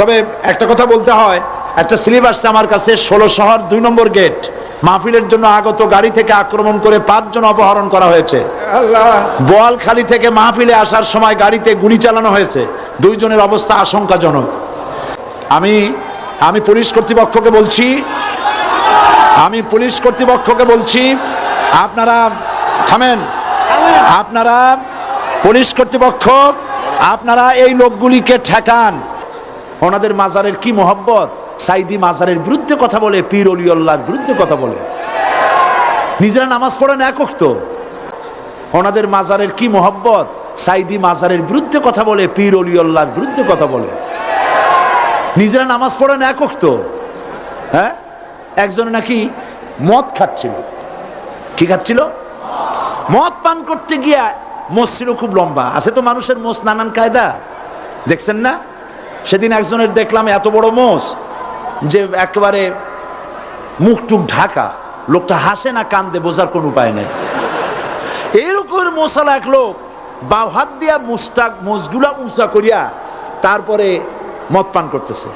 তবে একটা কথা বলতে হয়, একটা স্লিপ আসছে আমার কাছে, 16 শহর 2 নম্বর গেট মাহফিলের জন্য আগত গাড়ি থেকে আক্রমণ করে 5 জন অপহরণ করা হয়েছে। বোয়ালখালী থেকে মাহফিলে আসার সময় গাড়িতে গুলি চালানো হয়েছে, 2 জনের অবস্থা আশঙ্কাজনক। আমি পুলিশ কর্তৃপক্ষকে বলছি, আপনারা থামেন। আপনারা পুলিশ কর্তৃপক্ষ, আপনারা এই লোকগুলিকে ঠেকান। ওনাদের মাজারের কি মহব্বত, সাইদি মাজারের বিরুদ্ধে কথা বলে, পীর অলিউল্লাহর বিরুদ্ধে কথা বলে, নিজেরা নামাজ পড়েন এক ওয়াক্ত। ওনাদের মাজারের কি মহব্বত, সাইদি মাজারের বিরুদ্ধে কথা বলে, পীর অলিউল্লাহর বিরুদ্ধে কথা বলে, নিজেরা নামাজ পড়েন এক ওয়াক্ত। হ্যাঁ, একজন নাকি মদ খাচ্ছিল। কি খাচ্ছিল? মদ পান করতে গিয়া মোষ ছিল খুব লম্বা, আছে তো মানুষের মোষ নানান কায়দা, দেখছেন না? সেদিন একজনের দেখলাম এত বড় মোষ যে একেবারে মুখ টুক ঢাকা, লোকটা হাসে না কান্দে বোঝার কোন উপায় নেই। এরকম মোশালা এক লোক বাম হাত দিয়া মোষগুলা উঁচা করিয়া তারপরে মদ পান করতেছে।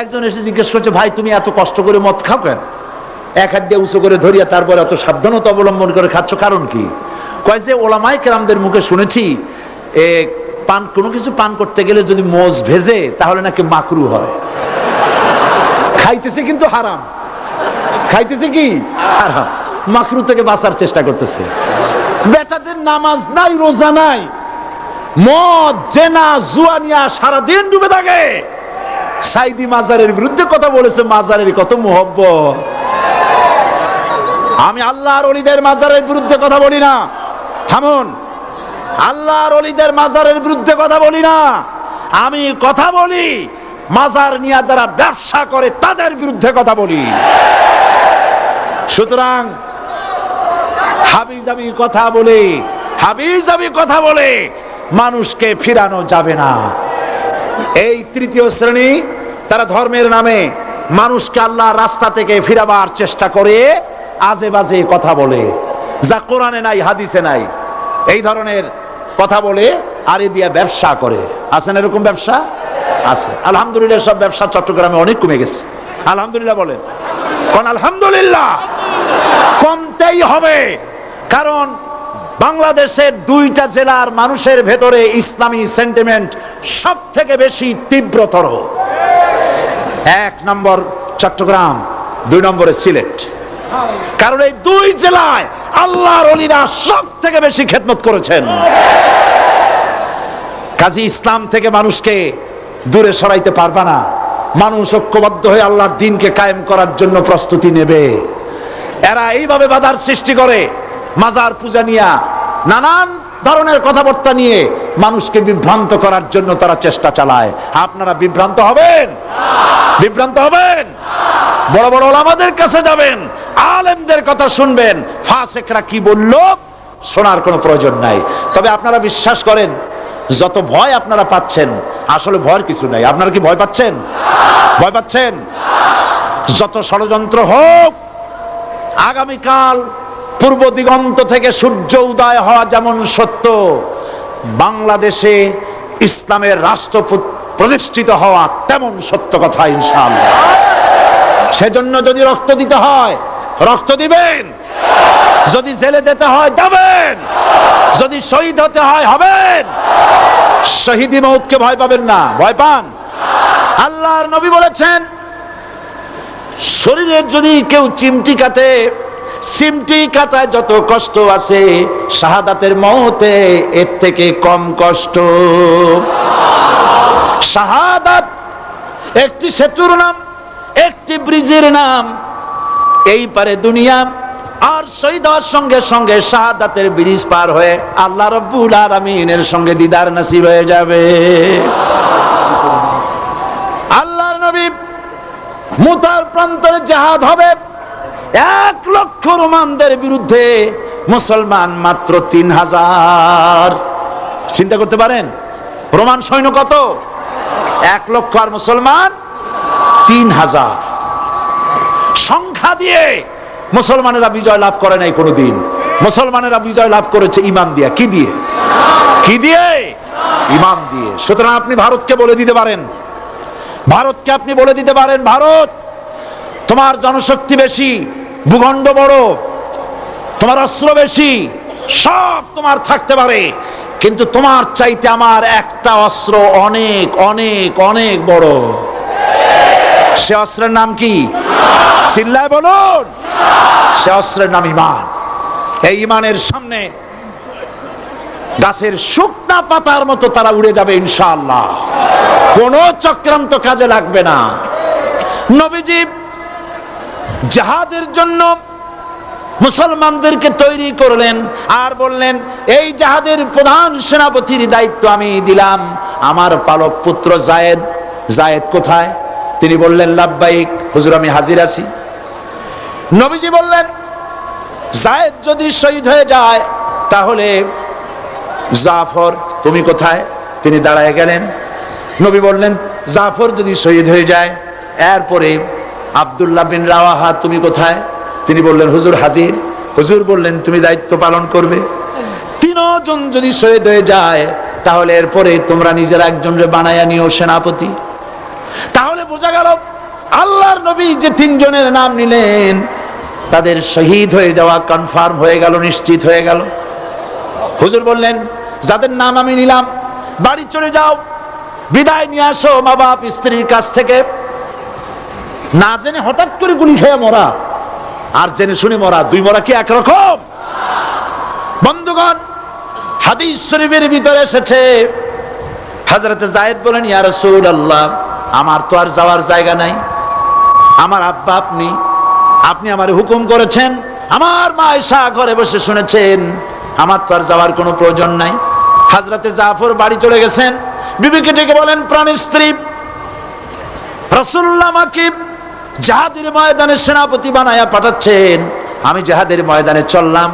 একজন এসে জিজ্ঞেস করছে, ভাই তুমি এত কষ্ট করে মদ খাও কেন? এক হাত দিয়ে উঁচু করে ধরিয়া তারপরে এত সাবধানতা অবলম্বন করে খাচ্ছ, কারণ কি? কয় যে ওলামায়ে কেরামদের মুখে শুনেছি কোনো কিছু পান করতে গেলে যদি মোষ ভেজে তাহলে নাকি মাকরু হয়। খাইতেছে কিন্তু হারাম, খাইতেছে কি হারাম, মাকরু থেকে বাঁচার চেষ্টা করতেছে। বেটাদের নামাজ নাই, রোজা নাই, মদ জেনা জুয়ানিয়া সারাদিন ডুবে থাকে। সাইদি মাজারের বিরুদ্ধে কথা বলেছে, মাজারের কত মোহব্বত। আমি আল্লাহর ওলিদের মাজারের বিরুদ্ধে কথা বলি না, থামুন। আল্লাহর ওলিদের মাজারের বিরুদ্ধে কথা বলি না, আমি কথা বলি মাজার নিয়ে যারা ব্যবসা করে তাদের বিরুদ্ধে কথা বলি। সুতরাং হাবিজাবি কথা বলে মানুষকে ফিরানো যাবে না। এই তৃতীয় শ্রেণী, তারা ধর্মের নামে মানুষকে আল্লাহর রাস্তা থেকে ফিরাবার চেষ্টা করে, আজে বাজে কথা বলে, যা কোরআনে নাই হাদিসে নাই, এই ধরনের কথা বলে আর এ দিয়া ব্যবসা করে। আছেন এরকম ব্যবসা? আছে। আলহামদুলিল্লাহ, সব ব্যবসা চট্টগ্রামে অনেক কমে গেছে। আলহামদুলিল্লাহ বলেন, কোন আলহামদুলিল্লাহ। কমতেই হবে, কারণ বাংলাদেশের 2টা জেলার মানুষের ভেতরে ইসলামী সেন্টিমেন্ট সব থেকে বেশি তীব্রতর। 1 নম্বর চট্টগ্রাম, 2 নম্বরে সিলেট। কারণ এই 2 জেলায় আল্লাহর ওলিরা সব থেকে বেশি খেদমত করেছেন। কাজী ইসলাম থেকে মানুষকে দূরে সরাইতে পারবা না। মানুষ ঐক্যবদ্ধ হয়ে আল্লাহর দ্বীনকে কায়েম করার জন্য প্রস্তুতি নেবে। এরা এইভাবে বাধার সৃষ্টি করে, মাজার পূজা নিয়ে নানান ধরনের কথাবার্তা নিয়ে মানুষকে বিভ্রান্ত করার জন্য তারা চেষ্টা চালায়। আপনারা বিভ্রান্ত হবেন? বিভ্রান্ত হবেন? বড় বড় ওলামাদের কাছে যাবেন, আলেমদের কথা শুনবেন, ফাসেকরা কি বলল শোনার কোনো প্রয়োজন নাই। তবে আপনারা বিশ্বাস করেন, যত ভয় আপনারা পাচ্ছেন, আসলে ভয়ের কিছু নাই। আপনারা কি ভয় পাচ্ছেন? ভয় পাচ্ছেন? যত ষড়যন্ত্র হোক, আগামীকাল পূর্ব দিগন্ত থেকে সূর্য উদয় হওয়া যেমন সত্য, বাংলাদেশে ইসলামের রাষ্ট্র প্রতিষ্ঠিত হওয়া তেমন সত্য কথা ইনশাআল্লাহ। সেজন্য যদি রক্ত দিতে হয় রক্ত দিবেন, যদি জেলে যেতে হয় যাবেন, যদি শহীদ হতে হয় হবেন। শহীদি মওতকে ভয় পাবেন না, ভয় পান? আল্লাহর নবী বলেছেন, শরীরের যদি কেউ চিমটি কাটে, চিমটি কাটায় যত কষ্ট আছে, শাহাদাতের মওতে এর থেকে কম কষ্ট। শাহাদাত একটি সেতুর নাম, একটি ব্রিজের নাম। এই পারে দুনিয়া, আর শহীদ হওয়ার সঙ্গে সঙ্গে শাহাদাতের ব্রিজ পার হয়ে আল্লাহ রাব্বুল আলামিনের সঙ্গে দিদার নসিব হয়ে যাবে। আল্লাহর নবী মুতার প্রান্তরে জিহাদ হবে, 1 লক্ষ রোমানদের বিরুদ্ধে, মুসলমান মাত্র 3000। চিন্তা করতে পারেন, রোমান সৈন্য কত? 1 লক্ষ, আর মুসলমান 3000। সংখ্যা দিয়ে মুসলমানেরা বিজয় লাভ করে নাই কোনোদিন। মুসলমানেরা বিজয় লাভ করেছে ঈমান দিয়ে। কি দিয়ে? কি দিয়ে? ঈমান দিয়ে। সুতরাং আপনি ভারতকে বলে দিতে পারেন, ভারতকে আপনি বলে দিতে পারেন, ভারত তোমার জনশক্তি বেশি, ভূখণ্ড বড়, তোমার অস্ত্র বেশি, সব তোমার থাকতে পারে, কিন্তু তোমার চাইতে আমার একটা অস্ত্র অনেক অনেক অনেক বড়। সে অস্ত্রের নাম কি? চিল্লায় বলুন। সে অস্ত্রের নাম ঈমান। এই ঈমানের সামনে গাছের শুকনা পাতার মতো তারা উড়ে যাবে ইনশাআল্লাহ, কোন চক্রান্ত কাজে লাগবে না। নবীজি জিহাদের জন্য মুসলমানদেরকে তৈরি করলেন আর বললেন, এই জিহাদের প্রধান সেনাপতির দায়িত্ব আমি দিলাম আমার পালক পুত্র যায়েদ। যায়েদ কোথায়? তিনি বললেন, লাব্বাইক হুজুর, আমি হাজির আছি। নবীজি বললেন, যায়েদ যদি শহীদ হয়ে যায় তাহলে জাফর তুমি কোথায়? তিনি দাঁড়ায় গেলেন। নবী বললেন, জাফর যদি শহীদ হয়ে যায়, এরপরে আব্দুল্লাহ বিন রাওয়াহা তুমি কোথায়? তিনি বললেন, হুজুর হাজির। হুজুর বললেন, তুমি দায়িত্ব পালন করবে। তিনজন যদি শহীদ হয়ে যায় তাহলে এরপরে তোমরা নিজেরা একজনকে বানায়া নিও সেনাপতি। তাহলে বোঝা গেল আল্লাহর নবী যে তিনজনের নাম নিলেন তাদের শহীদ হয়ে যাওয়া কনফার্ম হয়ে গেল, নিশ্চিত হয়ে গেল। হুজুর বললেন, যাদের নাম আমি নিলাম বাড়ি চলে যাও, বিদায় নিয়ে আসো মা বাপ স্ত্রীর কাছ থেকে। না জেনে হঠাৎ করে গুলি খেয়ে মরা আর জেনে শুনে মরা, দুই মরা কি একরকম? বন্ধুগণ, হাদিস শরীফের ভিতরে এসেছে, হযরতে যায়েদ বলেন, ইয়া রাসূলুল্লাহ, আমার তো আর যাওয়ার জায়গা নাই, আমার আব্বা আপনি, আপনি আমারে হুকুম করেছেন, আমার মা আয়েশা ঘরে বসে শুনেছেন, আমার তো আর যাওয়ার কোনো প্রয়োজন নাই। হযরতে জাফর বাড়ি চলে গেছেন। বিবিকে ডেকে বলেন, প্রাণের স্ত্রী, রাসূলুল্লাহ আমাকে জিহাদের ময়দানে সেনাপতি বানায়া পাঠাচ্ছেন, আমি জিহাদের ময়দানে চললাম,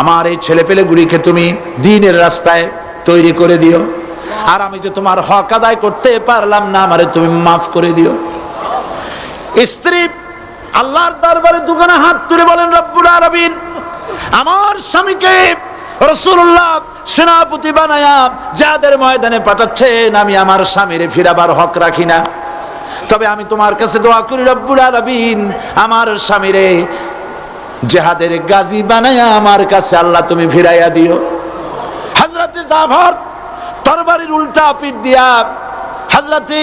আমার এই ছেলেপেলেগুলিকে তুমি দ্বীনের রাস্তায় তৈরি করে দিও, আর আমি যে তোমার হক আদায় করতে পারলাম না, আমারে তুমি মাফ করে দিও। স্ত্রী আল্লাহর দরবারে দুখানা হাত তুলে বলেন, রব্বুল আলামিন, আমার স্বামীকে রাসূলুল্লাহ সেনাপতি বানায়া জিহাদের ময়দানে পাঠাচ্ছেন, আমি আমার স্বামীরে ফিরাবার হক রাখি না, তবে আমি তোমার কাছে দোয়া করি রব্বুল আলামিন, আমার স্বামীরে জিহাদের গাজী বানায়া আমার কাছে আল্লাহ তুমি ফিরাইয়া দিও। হযরতে জাফর তরবারির উল্টা পিঠ দিয়া হযরতে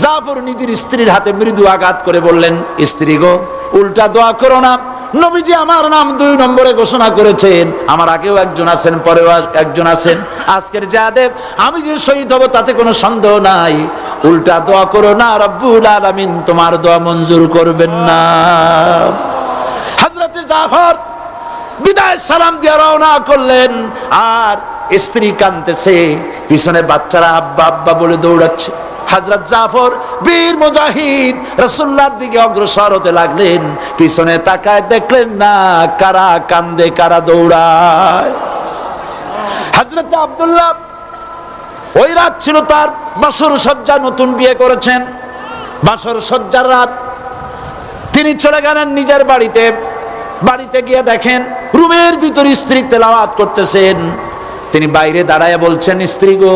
জাফর নিজের স্ত্রীর হাতে মৃদু আঘাত করে বললেন, স্ত্রী গো, উল্টা দোয়া করো না, নবীজি আমার নাম 2 নম্বরে ঘোষণা করেছেন, আমার আগেও একজন আছেন, পরেও একজন আছেন, আজকের জিহাদে আমি যে শহীদ হব তাতে কোনো সন্দেহ নাই, উল্টা দোয়া করো না, রব্বুল আলামিন তোমার দোয়া মঞ্জুর করবেন না। হযরতে জাফর বিদায় সালাম দিয়ে রওনা করলেন, আর স্ত্রী কাঁদতেছে, পিছনে বাচ্চারা আব্বা আব্বা বলে দৌড়াচ্ছে। হযরত জাফর বীর মুজাহিদ রাসূলুল্লাহর দিকে অগ্রসর হতে লাগলেন, পিছনে তাকায় দেখলেন না কারা কান্দে কারা দৌড়ায়। হযরত আব্দুল্লাহ ওই রাত ছিল তার বাসর সজ্জা, নতুন বিয়ে করেছেন, বাসর সজ্জার রাত। তিনি চলে গেলেন নিজের বাড়িতে। বাড়িতে গিয়ে দেখেন রুমের ভিতর স্ত্রী তেলাওয়াত করতেছেন। তিনি বাইরে দাঁড়ায় বলছেন, স্ত্রী গো,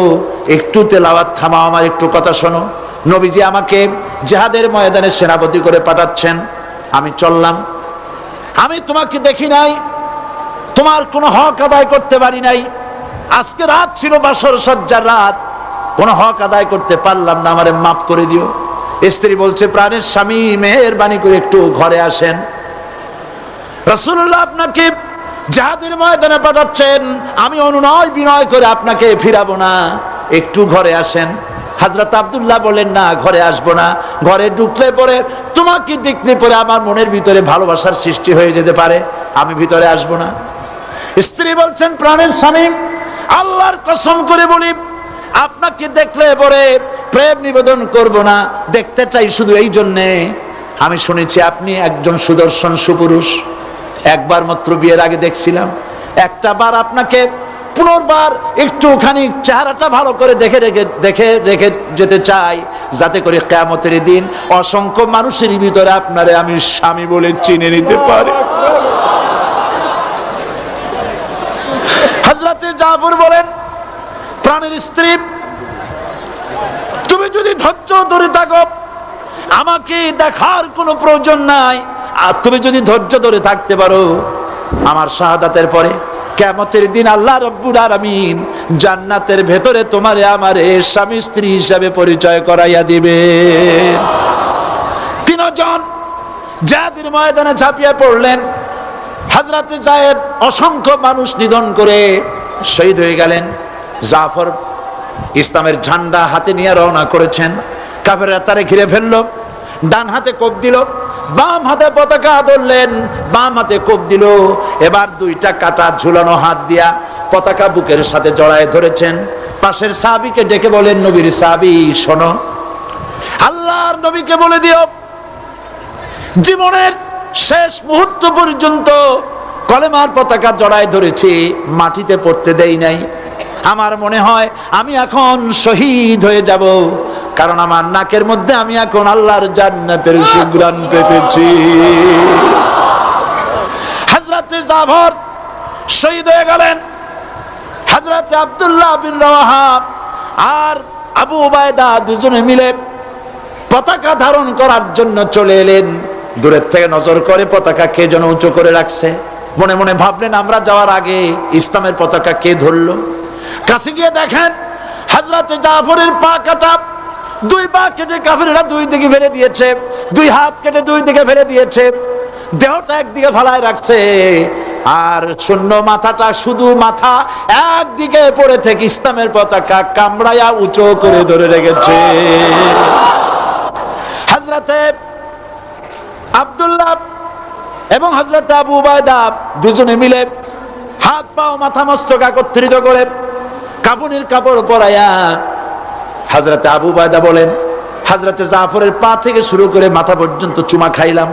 একটু তেলাওয়াত থামাও, আমার একটু কথা শোনো, নবীজি আমাকে জিহাদের ময়দানে সেনাপতি করে পাঠাচ্ছেন, আমি চললাম, আমি তোমাকে দেখি নাই, তোমার কোনো হক আদায় করতে পারি নাই, আজকে রাত ছিল বাসর সজ্জার রাত, কোনো হক আদায় করতে পারলাম না, আমারে মাফ করে দিও। স্ত্রী বলছে, প্রাণের স্বামী, মেহেরবানি করে একটু ঘরে আসেন, রাসূলুল্লাহ আপনাকে জিহাদের ময়দানে পাঠাচ্ছেন, আমি অনুনয় বিনয় করে আপনাকে ফিরাবো না, একটু ঘরে আসেন। হযরত আব্দুল্লাহ বলেন, না, ঘরে আসবো না, ঘরে ঢুকলে পরে তোমাকে দেখলে পরে আমার মনের ভিতরে ভালোবাসার সৃষ্টি হয়ে যেতে পারে, আমি ভিতরে আসবো না। স্ত্রী বলছেন, প্রাণের স্বামী, আল্লাহর কসম করে বলি, আপনাকে দেখলে পরে প্রেম নিবেদন করব না, দেখতে চাই শুধু এই জন্যে, আমি শুনেছি আপনি একজন সুদর্শন সুপুরুষ, একবার মাত্র বিয়ের আগে দেখছিলাম, একটা বার আপনাকে পুনর্বার একটুখানি চেহারাটা ভালো করে দেখে রেখে যেতে চাই, যাতে করে কিয়ামতের দিন অসংখ্য মানুষের ভিতরে আপনারে আমি স্বামী বলে চিনে নিতে পারি। হযরতে জাফর বলেন, প্রাণের স্ত্রী, তুমি যদি ধৈর্য ধরে থাকো, আমাকে দেখার কোনো প্রয়োজন নাই। আর তুমি যদি ধৈর্য ধরে থাকতে পারো, আমার শাহাদাতের পরে কিয়ামতের দিন আল্লাহ রাব্বুল আলামিন জান্নাতের ভেতরে তোমারে আমারে স্বামী স্ত্রী হিসাবে পরিচয় করাইয়া দিবে। তিনজন জিহাদের ময়দানে ঝাঁপিয়ে পড়লেন। হযরত যায়েদ অসংখ্য মানুষ নিধন করে শহীদ হয়ে গেলেন। জাফর ইসলামের ঝান্ডা হাতে নিয়ে রওনা করেছেন। কাফেররা তারে ঘিরে ফেললো, ডান হাতে কোপ দিল, বাম হাতে পতাকা ধরলেন, বাম হাতে কোপ দিল। এবার দুইটা কাটা ঝুলানো হাত দিয়া পতাকা বুকের সাথে জড়ায় ধরেছেন। পাশের সাহাবীকে ডেকে বলেন, নবীর সাহাবী শোনো, আল্লাহর নবীকে বলে দিও জীবনের শেষ মুহূর্ত পর্যন্ত কলেমার পতাকা জড়ায় ধরেছি, মাটিতে পড়তে দেই নাই। আমার মনে হয় আমি এখন শহীদ হয়ে যাব, কারণ আমার নাকের মধ্যে আমি এখন আল্লাহর জান্নাতের সুঘ্রাণ পেতেছি। হযরত জাফর শহীদ হয়ে গেলেন। হযরত আব্দুল্লাহ বিন রাওয়াহা আর আবু উবায়দা দুজনে মিলে পতাকা ধারণ করার জন্য চলে এলেন। দূরের থেকে নজর করে পতাকা কে যেন উঁচু করে রাখছে। মনে মনে ভাবলেন, আমরা যাওয়ার আগে ইসলামের পতাকা কে ধরলো? কাছে গিয়ে দেখেন হযরত জাফরের পা কাটা, দুই পা কেটে কাফেররা দুই দিকে ফেলে দিয়েছে, দুই হাত কেটে দুই দিকে ফেলে দিয়েছে, দেহটা একদিকে ফালায় রাখছে, আর শূন্য মাথাটা, শুধু মাথা একদিকে পড়ে থেকে ইসলামের পতাকা কামড়ায়া উঁচু করে ধরে রেখেছে। হযরতে আব্দুল্লাহ এবং হযরত আবু উবায়দা দুজনে মিলে হাত পাও মাথা মস্তক একত্রিত করে কাফনের কাপড় পরাইয়া হযরত আবু উবায়দা বলেন, হযরত জাফরের পা থেকে শুরু করে মাথা পর্যন্ত চুমা খাইলাম,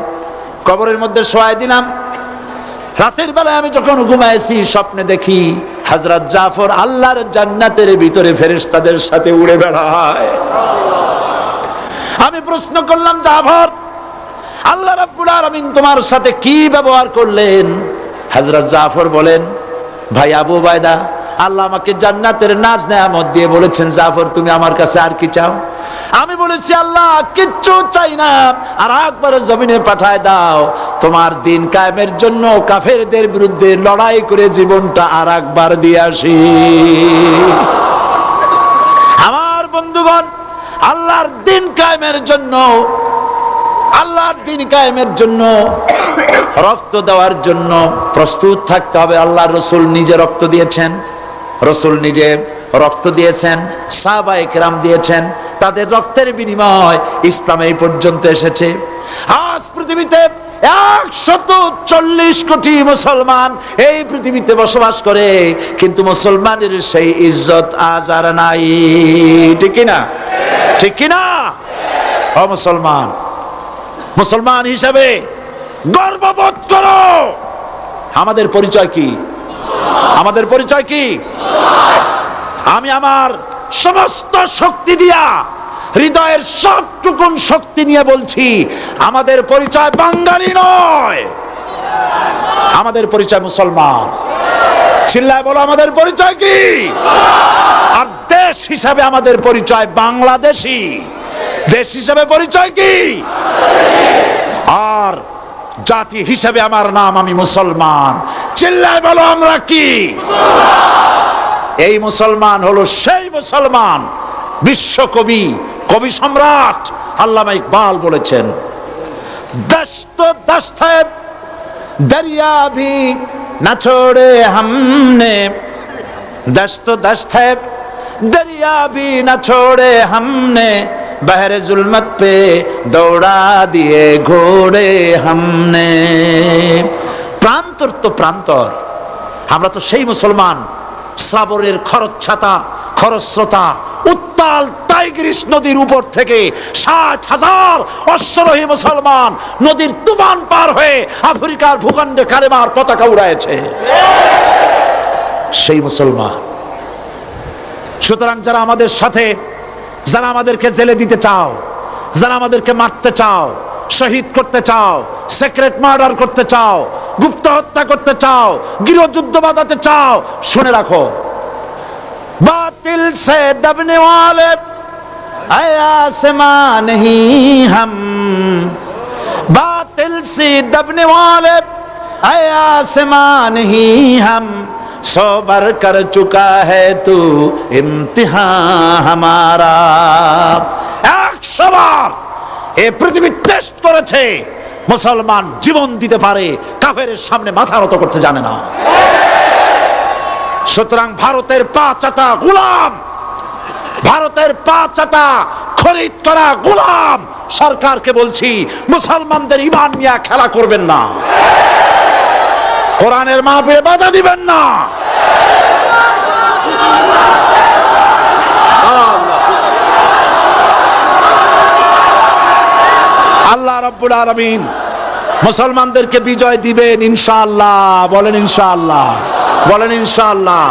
কবরের মধ্যে শোয়াই দিলাম। রাতের বেলায় আমি যখন ঘুমাইছি স্বপ্নে দেখি হযরত জাফর আল্লাহর জান্নাতের ভিতরে ফেরেশতাদের সাথে উড়ে বেড়ায়। আমি প্রশ্ন করলাম, জাফর, আল্লাহ রাব্বুল আলামিন তোমার সাথে কি ব্যবহার করলেন? হযরত জাফর বলেন, ভাই আবু উবায়দা, আল্লাহ আমাকে জান্নাতের নাজ নেয়ামত দিয়ে বলেছেন, জাফর তুমি আমার কাছে আর কি চাও? আমি বলেছি, আল্লাহ কিচ্ছু চাই না, আর একবার জমিনে পাঠায় দাও, তোমার দিন কায়েমের জন্য কাফেরদের বিরুদ্ধে লড়াই করে জীবনটা আর একবার দিয়ে আসি। আমার বন্ধুগণ, আল্লাহর দিন কায়েমের জন্য, আল্লাহর দিন কায়েমের জন্য রক্ত দেওয়ার জন্য প্রস্তুত থাকতে হবে। আল্লাহর রাসূল নিজে রক্ত দিয়েছেন, রাসূল নিজে রক্ত দিয়েছেন, সাহাবায়ে কেরাম দিয়েছেন, তাদের রক্তের বিনিময় ইসলাম এই পর্যন্ত এসেছে। আজ পৃথিবীতে 140 কোটি মুসলমান এই পৃথিবীতে বসবাস করে, কিন্তু মুসলমানের সেই ইজ্জত আজ আর নাই। ঠিক কিনা? ঠিক কিনা? ও মুসলমান, মুসলমান হিসাবে গর্ববোধ করো। আমাদের পরিচয় কি? আমাদের পরিচয় কি? আমি আমার সমস্ত শক্তি দিয়া, হৃদয়ের সবটুকুন শক্তি নিয়ে বলছি, আমাদের পরিচয় বাঙালি নয়, আমাদের পরিচয় মুসলমান। চিল্লায় বলো, আমাদের পরিচয় কি? আর দেশ হিসাবে আমাদের পরিচয় বাংলাদেশী। দেশ হিসাবে পরিচয় কি? আর জাতি হিসাবে আমার নাম, আমি মুসলমান। চিল্লায় বলো, আমরা কি? এই মুসলমান হলো সেই মুসলমান বিশ্বকবি, কবি সম্রাট আল্লামা ইকবাল বলেছেন, দস্ত দস্ত है दरिया भी न छोड़े हमने, दस्त दस्त है दरिया भी न छोड़े हमने, बहरे जुल्मत पे दौड़ा दिए घोड़े हमने। প্রান্তর তো প্রান্তর, আমরা তো সেই মুসলমান, শ্রাবণের খরচ্ছাতা, খরস্রোতা উত্তাল টাইগ্রিস নদীর উপর থেকে 60,000 অশ্বরোহী মুসলমান নদীর তুফান পার হয়ে আফ্রিকার ভূখণ্ডে কালেমার পতাকা উড়াইছে, সেই মুসলমান। সুতরাং যারা আমাদের সাথে, যারা আমাদেরকে জেলে দিতে চাও, যারা আমাদেরকে মারতে চাও, শহীদ করতে চাও, সিক্রেট মার্ডার করতে চাও, গুপ্ত হত্যা করতে চাও, গৃহযুদ্ধ বাঁধাতে চাও, শুনে রাখো, বাতিল সে দবনে ওয়ালে आसमां नहीं हम बातिल से दबने वाले, आसमां नहीं हम सौ बार कर चुका है तू इम्तिहान हमारा। 100 বার এই পৃথিবী টেস্ট করেছে, মুসলমান জীবন দিতে পারে, কাফেরের সামনে মাথা নত করতে জানে না। সুতরাং ভারতের পা চাটা গোলাম, ভারতের পা চাটা খরিদ করা গোলাম সরকারকে বলছি, মুসলমানদের ঈমান নিয়ে খেলা করবেন না, কোরআনের মাহফিলে বাধা দিবেন না। আল্লাহ রাব্বুল আলামিন মুসলমানদেরকে বিজয় দিবেন ইনশাআল্লাহ। বলেন ইনশাআল্লাহ, বলেন ইনশাআল্লাহ।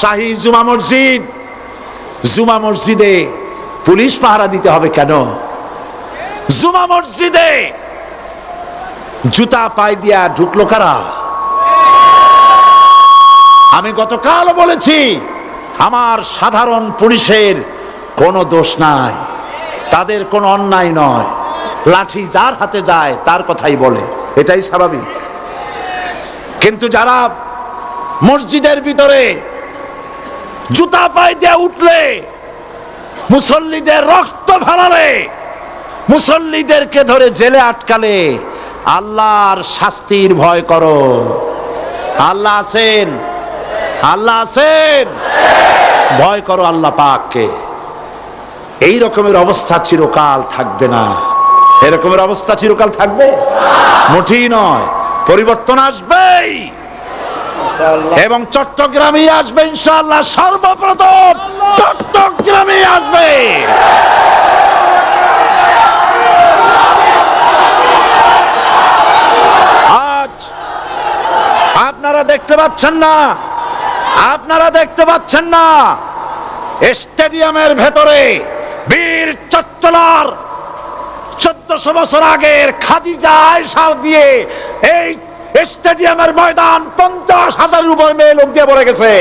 শাহী জুমা মসজিদ, জুমা মসজিদে পুলিশ পাহারা দিতে হবে কেন? জুমা মসজিদে জুতা পায়ে দিয়া ঢুকলো কারা? আমি গতকাল বলেছি, আমার সাধারণ পুলিশের কোনো দোষ নাই, তাদের কোনো অন্যায় নয়, লাঠি যার হাতে যায় তার কথাই বলে, এটাই স্বাভাবিক। কিন্তু যারা মসজিদের ভিতরে জুতা পায়ে দিয়ে উঠলে, মুসল্লিদের রক্ত ফেলালে, মুসল্লিদেরকে ধরে জেলে আটকালে, আল্লাহর শাস্তির ভয় করো। আল্লাহ আছেন, আল্লাহ আছেন, ভয় করো আল্লাহ পাককে। এই রকমের অবস্থা চিরকাল থাকবে না। এরকমের অবস্থা চিরকাল থাকবে মোটেই নয়, পরিবর্তন আসবেই এবং চট্টগ্রামে আসবে ইনশাআল্লাহ। সর্বপ্রথম চট্টগ্রামে আসবে। আজ আপনারা দেখতে পাচ্ছেন না, আপনারা দেখতে পাচ্ছেন না, স্টেডিয়ামের ভেতরে বীর চট্টলার 1400 বছর আগের খাদিজা আয়েশা দিয়ে এই স্টেডিয়ামের ময়দান 50,000-এর উপর মেয়ে লোক দিয়ে ভরে গেছে।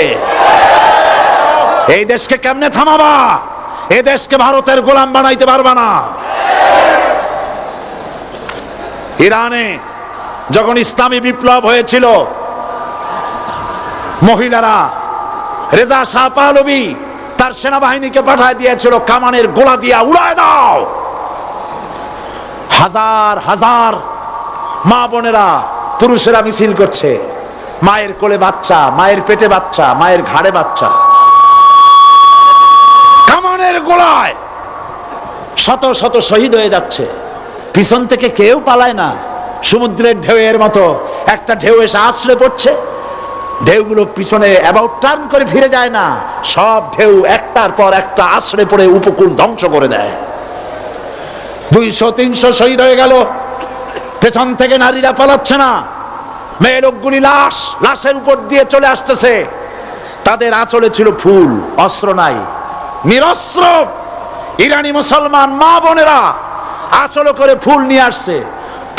এই দেশকে কেমনে থামাবা? এই দেশকে ভারতের গোলাম বানাইতে পারবা না। ইরানে যখন ইসলামী বিপ্লব হয়েছিল, মহিলারা রেজা শাহ পাহলভী তার সেনাবাহিনীকে পাঠায় দিয়েছিল, কামানের গোলা দিয়া উড়ায় দাও। হাজার হাজার মা বোনেরা, পুরুষেরা মিছিল করছে, মায়ের কোলে বাচ্চা, মায়ের পেটে বাচ্চা, মায়ের ঘাড়ে বাচ্চা, কামানের গোলায় শত শত শহীদ হয়ে যাচ্ছে। পিছন থেকে কেউ পালায় না, সমুদ্রের ঢেউয়ের মতো একটা ঢেউ এসে আছড়ে পড়ছে, ঢেউগুলো পিছনে অ্যাবাউট টার্ন করে ফিরে যায় না, সব ঢেউ একটার পর একটা আছড়ে পড়ে উপকূল ধ্বংস করে দেয়। 200-300 শহীদ হয়ে গেল। পেছন থেকে নারীরা পালাচ্ছে না, মেয়ে লোকগুলি লাশের উপর দিয়ে চলে আসতেছে, তাদের আঁচলে ছিল ফুল, অস্ত্র নাই, নিরস্ত্র ইরানি মুসলমান মা বোনেরা আঁচলে করে ফুল নিয়ে আসছে।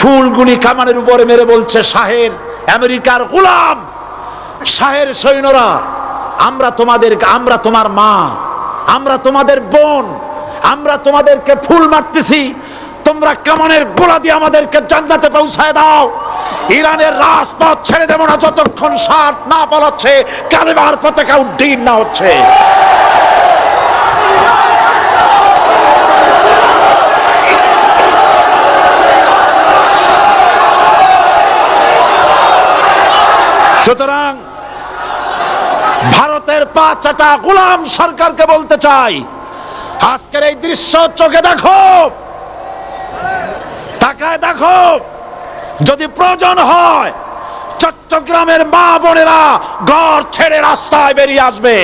ফুলগুলি কামানের উপরে মেরে বলছে, শাহের আমেরিকার গোলাম, শাহের সৈন্যরা, আমরা তোমার মা, আমরা তোমাদের বোন, আমরা তোমাদেরকে ফুল মারতেছি, তোমরা কামানের গোলা দিয়ে আমাদেরকে জান্নাতে পৌঁছায় দাও। ইরানের রাজপথ ছেড়ে দেব না যতক্ষণ ষাট না পালাচ্ছে, কালেমার পতাকা উড্ডীন না হচ্ছে। সুতরাং ভারতের পা চাটা গোলাম সরকারকে বলতে চাই, আজকের এই দৃশ্য চোখে দেখো, তাকায় দেখো, যদি প্রয়োজন হয় চট্টগ্রামের মা বোনেরা ঘর ছেড়ে রাস্তায় বেরিয়ে আসবে।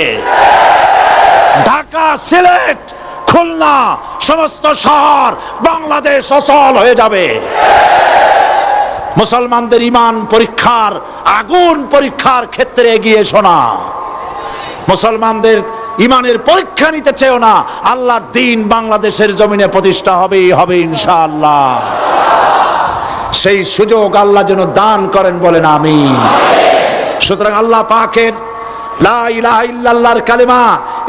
ঢাকা, সিলেট, খুলনা সমস্ত শহর বাংলাদেশ অচল হয়ে যাবে। মুসলমানদের ঈমান পরীক্ষার, আগুন পরীক্ষার ক্ষেত্রে এগিয়ে শোনা, মুসলমানদের ঈমানের পরীক্ষা নিতে চেও না। আল্লাহর দ্বীন বাংলাদেশের জমিনে প্রতিষ্ঠা হবেই হবে ইনশাআল্লাহ। সেই সুযোগ আল্লাহ যেন দান করেন, বলেন আমিন। সুতরাং আল্লাহ পাকের লা ইলাহা ইল্লাল্লাহর কালেমা,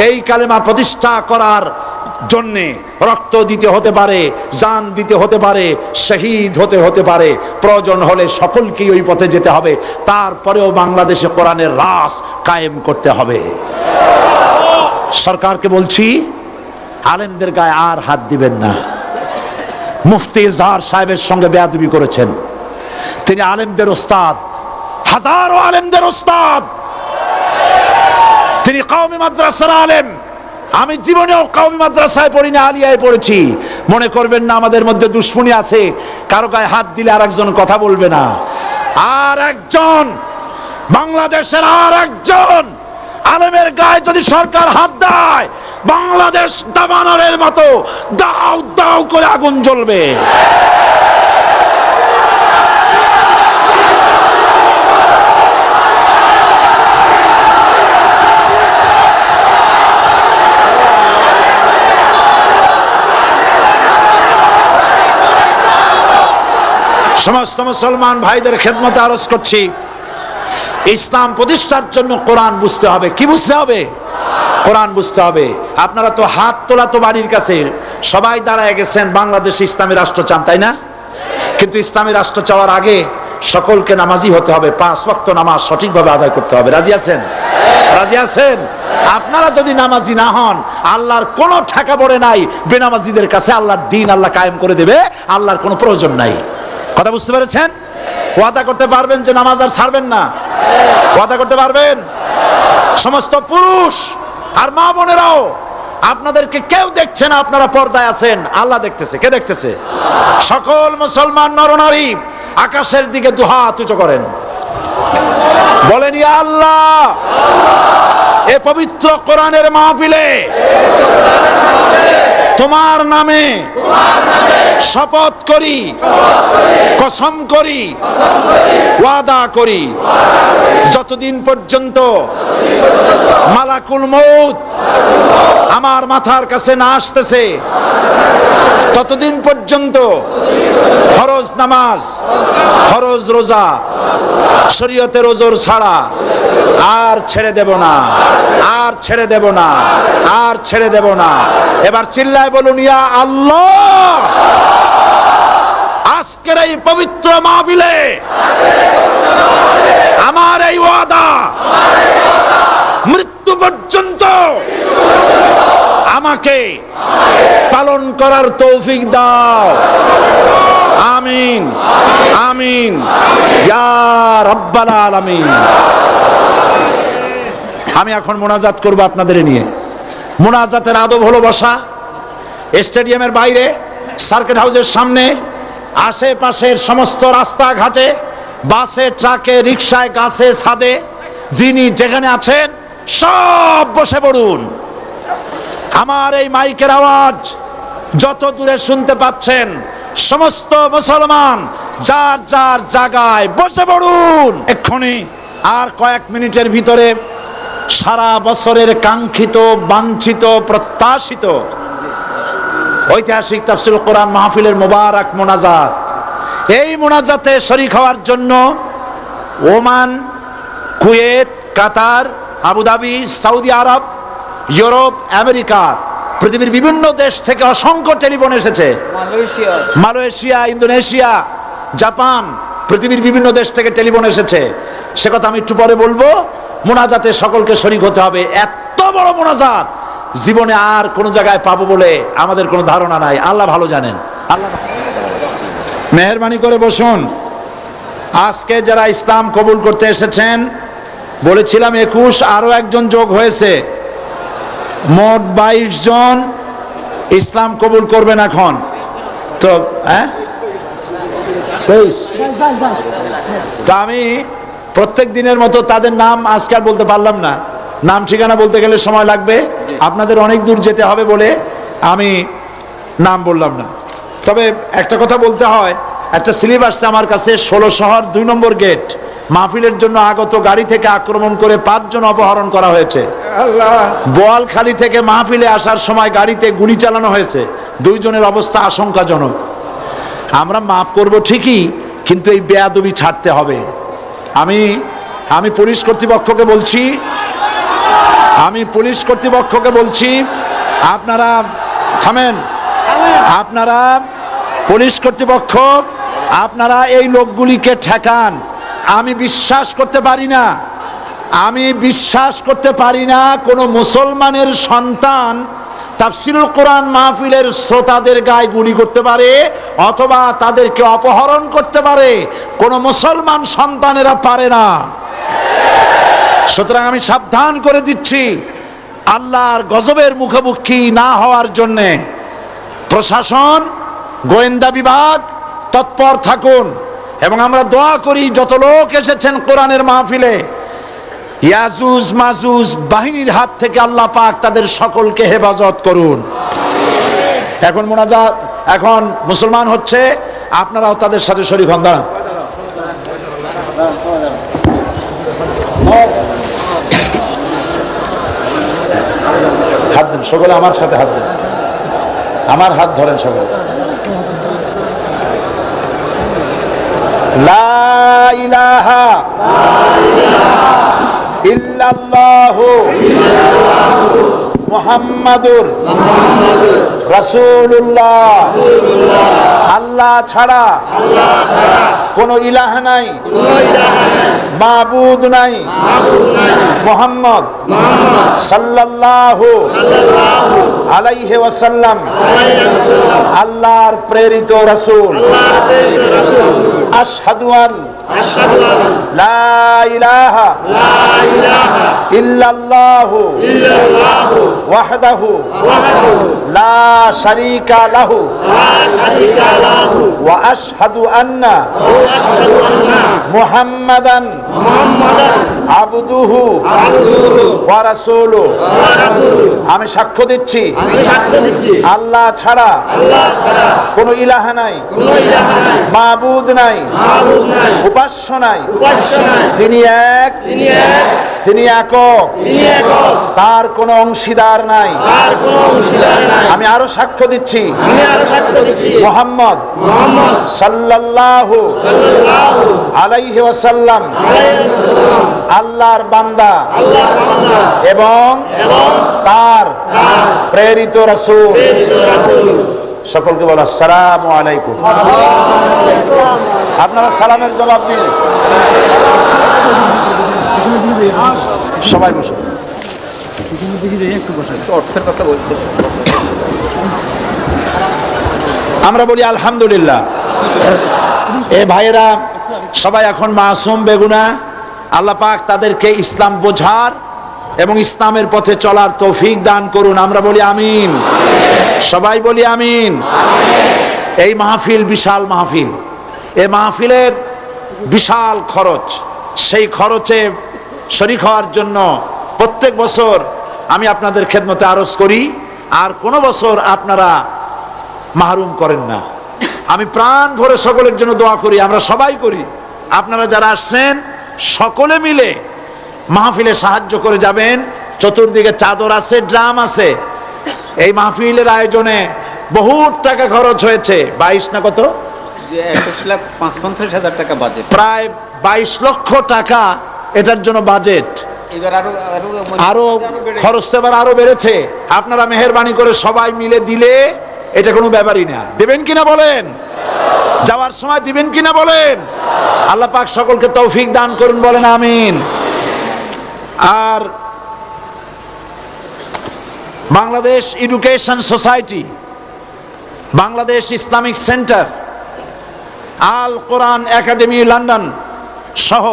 এই কালেমা প্রতিষ্ঠা করার জন্যে রক্ত দিতে হতে পারে, জান দিতে হতে পারে, শহীদ হতে পারে, প্রয়োজন হলে সকলকেই ওই পথে যেতে হবে। তারপরেও বাংলাদেশে কোরআনের রাস কায়েম করতে হবে। সরকারকে বলছি, আলেমদের গায়ে আর হাত দিবেন না। মুফতি ইজহার সাহেবের সঙ্গে বেয়াদবি করেছেন। তিনি আলেমদের ওস্তাদ, হাজারো আলেমদের ওস্তাদ, তিনি কওমি মাদ্রাসার আলেম। আমি জীবনেও কওমি মাদ্রাসায় পড়িনি, আলিয়ায় পড়েছি। মনে করবেন না আমাদের মধ্যে দুশ্মনী আছে, কারো গায়ে হাত দিলে আর একজন কথা বলবে না। আর একজন বাংলাদেশের আর একজন আলেমের গায়ে যদি সরকার হাত দেয়, বাংলাদেশ দাবানলের মতো দাউ দাউ করে আগুন জ্বলবে। সমস্ত মুসলমান ভাইদের খেদমতে আরজ করছি, ইসলাম প্রতিষ্ঠার জন্য কোরআন বুঝতে হবে। কি বুঝতে হবে? কোরআন বুঝতে হবে। আপনারা তো হাত তোলা তো বাড়ির কাছে সবাই দাঁড়ায় গেছেন, বাংলাদেশ ইসলামী রাষ্ট্র চান, তাই না? কিন্তু ইসলামী রাষ্ট্র চাওয়ার আগে সকলকে নামাজি হতে হবে, 5 ওয়াক্ত নামাজ সঠিকভাবে আদায় করতে হবে। রাজি আছেন? রাজি আছেন? আপনারা যদি নামাজি না হন, আল্লাহর কোনো ঠেকা পড়ে নাই বেনামাজিদের কাছে। আল্লাহর দ্বীন আল্লাহ কায়েম করে দেবে, আল্লাহর কোনো প্রয়োজন নাই। কথা বুঝতে পেরেছেন? ওয়াদা করতে পারবেন যে নামাজ আর ছাড়বেন না? ওয়াদা করতে পারবেন? সমস্ত পুরুষ আর মা বোনেরাও, আপনাদেরকে কেউ দেখছে না, আপনারা পর্দায় আছেন, আল্লাহ দেখতেছে। কে দেখতেছে? সকল মুসলমান নরনারী আকাশের দিকে দুহাত উঁচু করেন, বলেন ইয়া আল্লাহ, এ পবিত্র কোরআনের মাহফিলে তোমার নামে শপথ করি, কসম করি, ওয়াদা করি, যতদিন পর্যন্ত মালাকুল মউত আমার মাথার কাছে না আসতেছে, ততদিন পর্যন্ত ফরজ নামাজ, ফরজ রোজা, শরীয়তের ওজর ছাড়া আর ছেড়ে দেব না, আর ছেড়ে দেব না, আর ছেড়ে দেব না। এবার চিল্লায় বলুন ইয়া আল্লাহ। আজকের এই পবিত্র মাহফিলে আমার এই ওয়াদা মৃত্যু পর্যন্ত আমাকে পালন করার তৌফিক দাও। আমিন, আমিন ইয়া রাব্বাল আলামিন। আমি এখন মোনাজাত করব আপনাদের নিয়ে। মোনাজাতের আদব হলো বসা স্টেডিয়ামের বাইরে, সার্কিট হাউসের সামনে, আশেপাশের সমস্ত রাস্তাঘাটে, বাসে, ট্রাকে, রিকশায়, গাছে, ছাদে, যিনি যেখানে আছেন সব বসে পড়ুন। আমার এই মাইকের আওয়াজ যত দূরে শুনতে পাচ্ছেন, সমস্ত মুসলমান যার যার জায়গায় বসে পড়ুন এক্ষুনি। আর কয়েক মিনিটের ভিতরে সারা বছরের কাঙ্ক্ষিত, বাঞ্ছিত, প্রত্যাশিত ঐতিহাসিক তাফসীরুল কোরআন মাহফিলের মোবারক মোনাজাত, এই মোনাজাতে শরীক হওয়ার জন্য ওমান, কুয়েত, কাতার, আবুধাবি, সৌদি আরব, ইউরোপ, আমেরিকা, পৃথিবীর বিভিন্ন দেশ থেকে অসংখ্য টেলিফোন এসেছে। মালয়েশিয়া, ইন্দোনেশিয়া, জাপান, পৃথিবীর বিভিন্ন দেশ থেকে টেলিফোন এসেছে। সে কথা আমি একটু পরে বলবো। মোনাজাতে সকলকে শরীক হতে হবে। এত বড় মোনাজাত জীবনে আর কোন জায়গায় পাবো বলে আমাদের কোনো ধারণা নাই, আল্লাহ ভালো জানেন। আল্লাহ মেহেরবানি করে বসুন। আজকে যারা ইসলাম কবুল করতে এসেছেন, বলেছিলাম 21, আরো একজন যোগ হয়েছে, মোট 22 জন ইসলাম কবুল করবেন এখন। তো 23। তা আমি প্রত্যেক দিনের মতো তাদের নাম আজকে আর বলতে পারলাম না, নাম ঠিকানা বলতে গেলে সময় লাগবে, আপনাদের অনেক দূর যেতে হবে বলে আমি নাম বললাম না। তবে একটা কথা বলতে হয়, একটা স্লিপ আসছে আমার কাছে, 16 শহর 2 নম্বর গেট, মাহফিলের জন্য আগত গাড়ি থেকে আক্রমণ করে 5 জন অপহরণ করা হয়েছে। বোয়ালখালী থেকে মাহফিলে আসার সময় গাড়িতে গুলি চালানো হয়েছে, 2 জনের অবস্থা আশঙ্কাজনক। আমরা মাফ করব ঠিকই, কিন্তু এই বেয়াদবি ছাড়তে হবে। আমি পুলিশ কর্তৃপক্ষকে বলছি, আপনারা থামেন। আপনারা পুলিশ কর্তৃপক্ষ, আপনারা এই লোকগুলিকে ঠেকান। আমি বিশ্বাস করতে পারি না, আমি বিশ্বাস করতে পারি না কোনো মুসলমানের সন্তান তাফসিরুল কোরআন মাহফিলের শ্রোতাদের গায়ে গুলি করতে পারে অথবা তাদেরকে অপহরণ করতে পারে। কোনো মুসলমান সন্তানেরা পারে না। সুতরাং আমি সাবধান করে দিচ্ছি, আল্লাহর গজবের মুখোমুখি না হওয়ার জন্যে প্রশাসন, গোয়েন্দা বিভাগ তৎপর থাকুন। এবং আমরা দোয়া করি যত লোক এসেছেন কোরআনের মাহফিলে, ইয়াজুজ মাজুজ বাহিনীর হাত থেকে আল্লাহ পাক তাদের সকলকে হেফাজত করুন। এখন মোনাজাত, এখন মুসলমান হচ্ছে, আপনারাও তাদের সাথে শরীক হন। হাত দেন সকলে, আমার সাথে হাত দেন, আমার হাত ধরেন সকলে। লা ইলাহা ইল্লাল্লাহু মুহাম্মাদুর রাসূলুল্লাহ। আল্লাহ ছাড়া কোনো ইলাহ নাই, মাবুদ নাই, মুহাম্মদ সাল্লাল্লাহু আলাইহি ওয়াসাল্লাম আল্লাহর প্রেরিত রাসূল। আশহাদু আন লা ইলাহা ইল্লাল্লাহু ওয়াহদাহু লা শারীকা লাহু ওয়া আশহাদু আন্না মুহাম্মাদান আবদুহু ওয়া রাসূলুহু। আমি সাক্ষ্য দিচ্ছি আল্লাহ ছাড়া কোনো ইলাহ নাই, মাবুদ নাই, উপাস্য নাই, তিনি এক, তিনি একক, তার কোনো অংশীদার নাই। আমি আরো সাক্ষ্য দিচ্ছি মুহাম্মদ সাল্লাল্লাহু আলাইহি ওয়াসাল্লাম আল্লাহর বান্দা এবং তার প্রেরিত রাসূল। সকলকে বলো আসসালামু আলাইকুম। আপনারা সালামের জবাব দিন। সবাই বসুন। আমরা বলি আলহামদুলিল্লাহ। এ ভাইয়েরা সবাই এখন মাসুম বেগুনা, আল্লাহ পাক তাদেরকে ইসলাম বোঝার এবং ইসলামের পথে চলার তৌফিক দান করুন। আমরা বলি আমিন। সবাই বলি আমিন। এই মাহফিল বিশাল মাহফিল, এই মাহফিলের বিশাল খরচ। সেই খরচে শরীক হওয়ার জন্য প্রত্যেক বছর আমি আপনাদের খেদমতে আরজ করি, আর কোনো বছর আপনারা মাহরুম করেন না। আমি প্রাণ ভরে সকলের জন্য দোয়া করি, আমরা সবাই করি। আপনারা যারা আসছেন সকলে মিলে মাহফিলে সাহায্য করে যাবেন। চতুর্দিকে চাদর আছে, ড্রাম আছে। এই মাহফিলের আয়োজনে বহুত টাকা খরচ হয়েছে। 22 না কত, 21,55,000 টাকা বাজেট, প্রায় 22 লক্ষ টাকা এটার জন্য বাজেট। এবার আরো খরচ তো এবার আরো বেড়েছে। আপনারা মেহেরবানি করে সবাই মিলে দিলে এটা কোনো ব্যাপারই না। দেবেন কিনা বলেন? যাওয়ার সময় দিবেন কিনা বলেন? আল্লাহ পাক সকলকে তৌফিক দান করুন, বলেন আমিন। আর Bangladesh education society, Bangladesh Islamic centre, Al Quran academy London সহ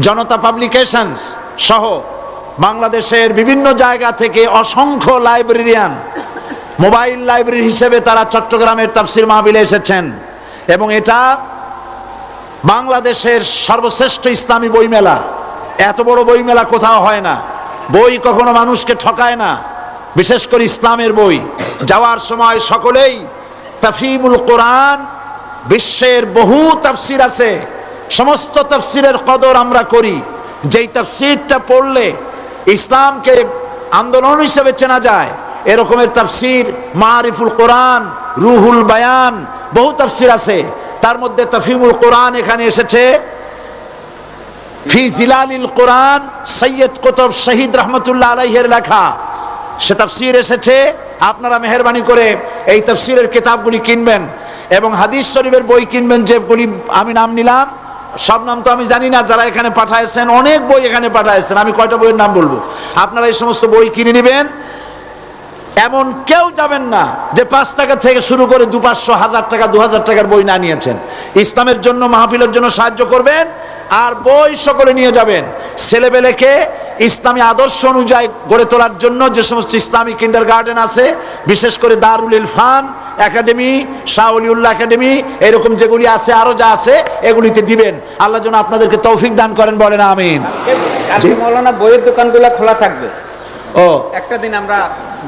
জনতা পাবলিকেশনস সহ বাংলাদেশের বিভিন্ন জায়গা থেকে অসংখ্য লাইব্রেরিয়ান মোবাইল লাইব্রেরি হিসেবে তারা চট্টগ্রামের তাফসির মাহফিলে এসেছেন। এবং এটা বাংলাদেশের সর্বশ্রেষ্ঠ ইসলামী বইমেলা। এত বড় বইমেলা কোথাও হয় না। বই কখনো মানুষকে ঠকায় না, বিশেষ করে ইসলামের বই। যাওয়ার সময় সকলেই তাফহিমুল কোরআন, বিশ্বের বহু তাফসির আছে, সমস্ত তাফসিরের কদর আমরা করি। যেই তাফসিরটা পড়লে ইসলামকে আন্দোলন হিসেবে চেনা যায়, এরকমের তাফসির মারিফুল কোরআন, রুহুল বায়ান, বহু তাফসির আছে। তার মধ্যে তাফহিমুল কোরআন এখানে এসেছে। ফি জিলালিল কোরআন সৈয়দ কুতুব শহীদ রহমতুল্লাহ আলাইহির লেখা সে তাফসির এসেছে। আপনারা মেহেরবানি করে এই তাফসীরের কিতাবগুলি কিনবেন এবং হাদিস শরীফের বই কিনবেন, যেগুলি আমি নাম নিলাম। সব নাম তো আমি জানি না, যারা এখানে পাঠাইছেন অনেক বই এখানে পাঠাইছেন, আমি কয়টা বইয়ের নাম বলবো। আপনারা এই সমস্ত বই কিনে নেবেন। এমন কেউ যাবেন না যে 5 টাকা থেকে শুরু করে 200, 1000 টাকা, 2000 টাকার বই না নিয়েছেন। ইসলামের জন্য, মাহফিলের জন্য সাহায্য করবেন আর বই সকলে নিয়ে যাবেন। ছেলেবেলেকে ইসলামী আদর্শ অনুযায়ী গড়ে তোলার জন্য যে সমস্ত ইসলামিক কিন্ডারগার্টেন আছে, বিশেষ করে দারুল ইরফান একাডেমি, শাহ ওলিউল্লাহ একাডেমি, এরকম যেগুলি আছে, আরো যা আছে, এগুলিতে দিবেন। আল্লাহ যেন আপনাদেরকে তৌফিক দান করেন, বলেন আমিন। মাওলানা বইয়ের দোকানগুলো খোলা থাকবে, ও একটা দিন আমরা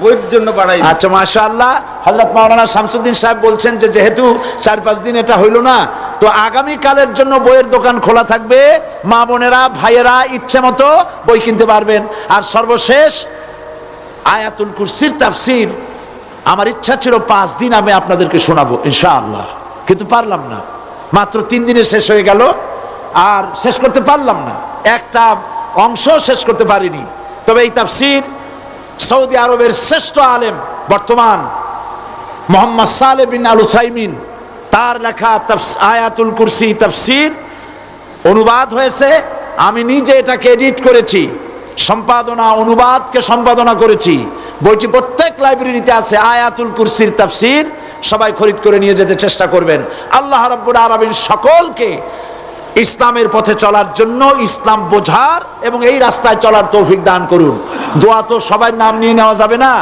বইয়ের জন্য বাড়াই। আচ্ছা, মাশাআল্লাহ। হযরত মাওলানা শামসুদ্দিন সাহেব বলছেন যে যেহেতু 4-5 দিন এটা হইল না, তো আগামী কালের জন্য বইয়ের দোকান খোলা থাকবে। মা বোনেরা, ভাইয়েরা ইচ্ছে মতো বই কিনতে পারবেন। আর সর্বশেষ আয়াতুল কুরসির তাফসীর আমার ইচ্ছা ছিল 5 দিন আমি আপনাদেরকে শোনাবো ইনশাআল্লাহ, কিন্তু পারলাম না। মাত্র 3 দিনে শেষ হয়ে গেল, আর শেষ করতে পারলাম না, একটা অংশ শেষ করতে পারিনি। তবে এই তাফসীর সৌদি আরবের শ্রেষ্ঠ আলেম বর্তমান মোহাম্মদ সালেহ বিন আল উসাইমিন, তার লেখা আয়াতুল কুরসি তাফসীর অনুবাদ হয়েছে। আমি নিজে এটাকে এডিট করেছি, সম্পাদনা, অনুবাদকে সম্পাদনা করেছি। বইটি প্রত্যেক লাইব্রেরিতে আছে, আয়াতুল কুরসির তাফসীর। সবাই খরিদ করে নিয়ে যেতে চেষ্টা করবেন। আল্লাহ রাব্বুল আলামিন সকলকে ইসলামের পথে চলার জন্য, ইসলাম বোঝার এবং এই রাস্তায় চলার তৌফিক দান করুন। দোয়া তো সবাই নাম নিয়ে নেওয়া যাবে না।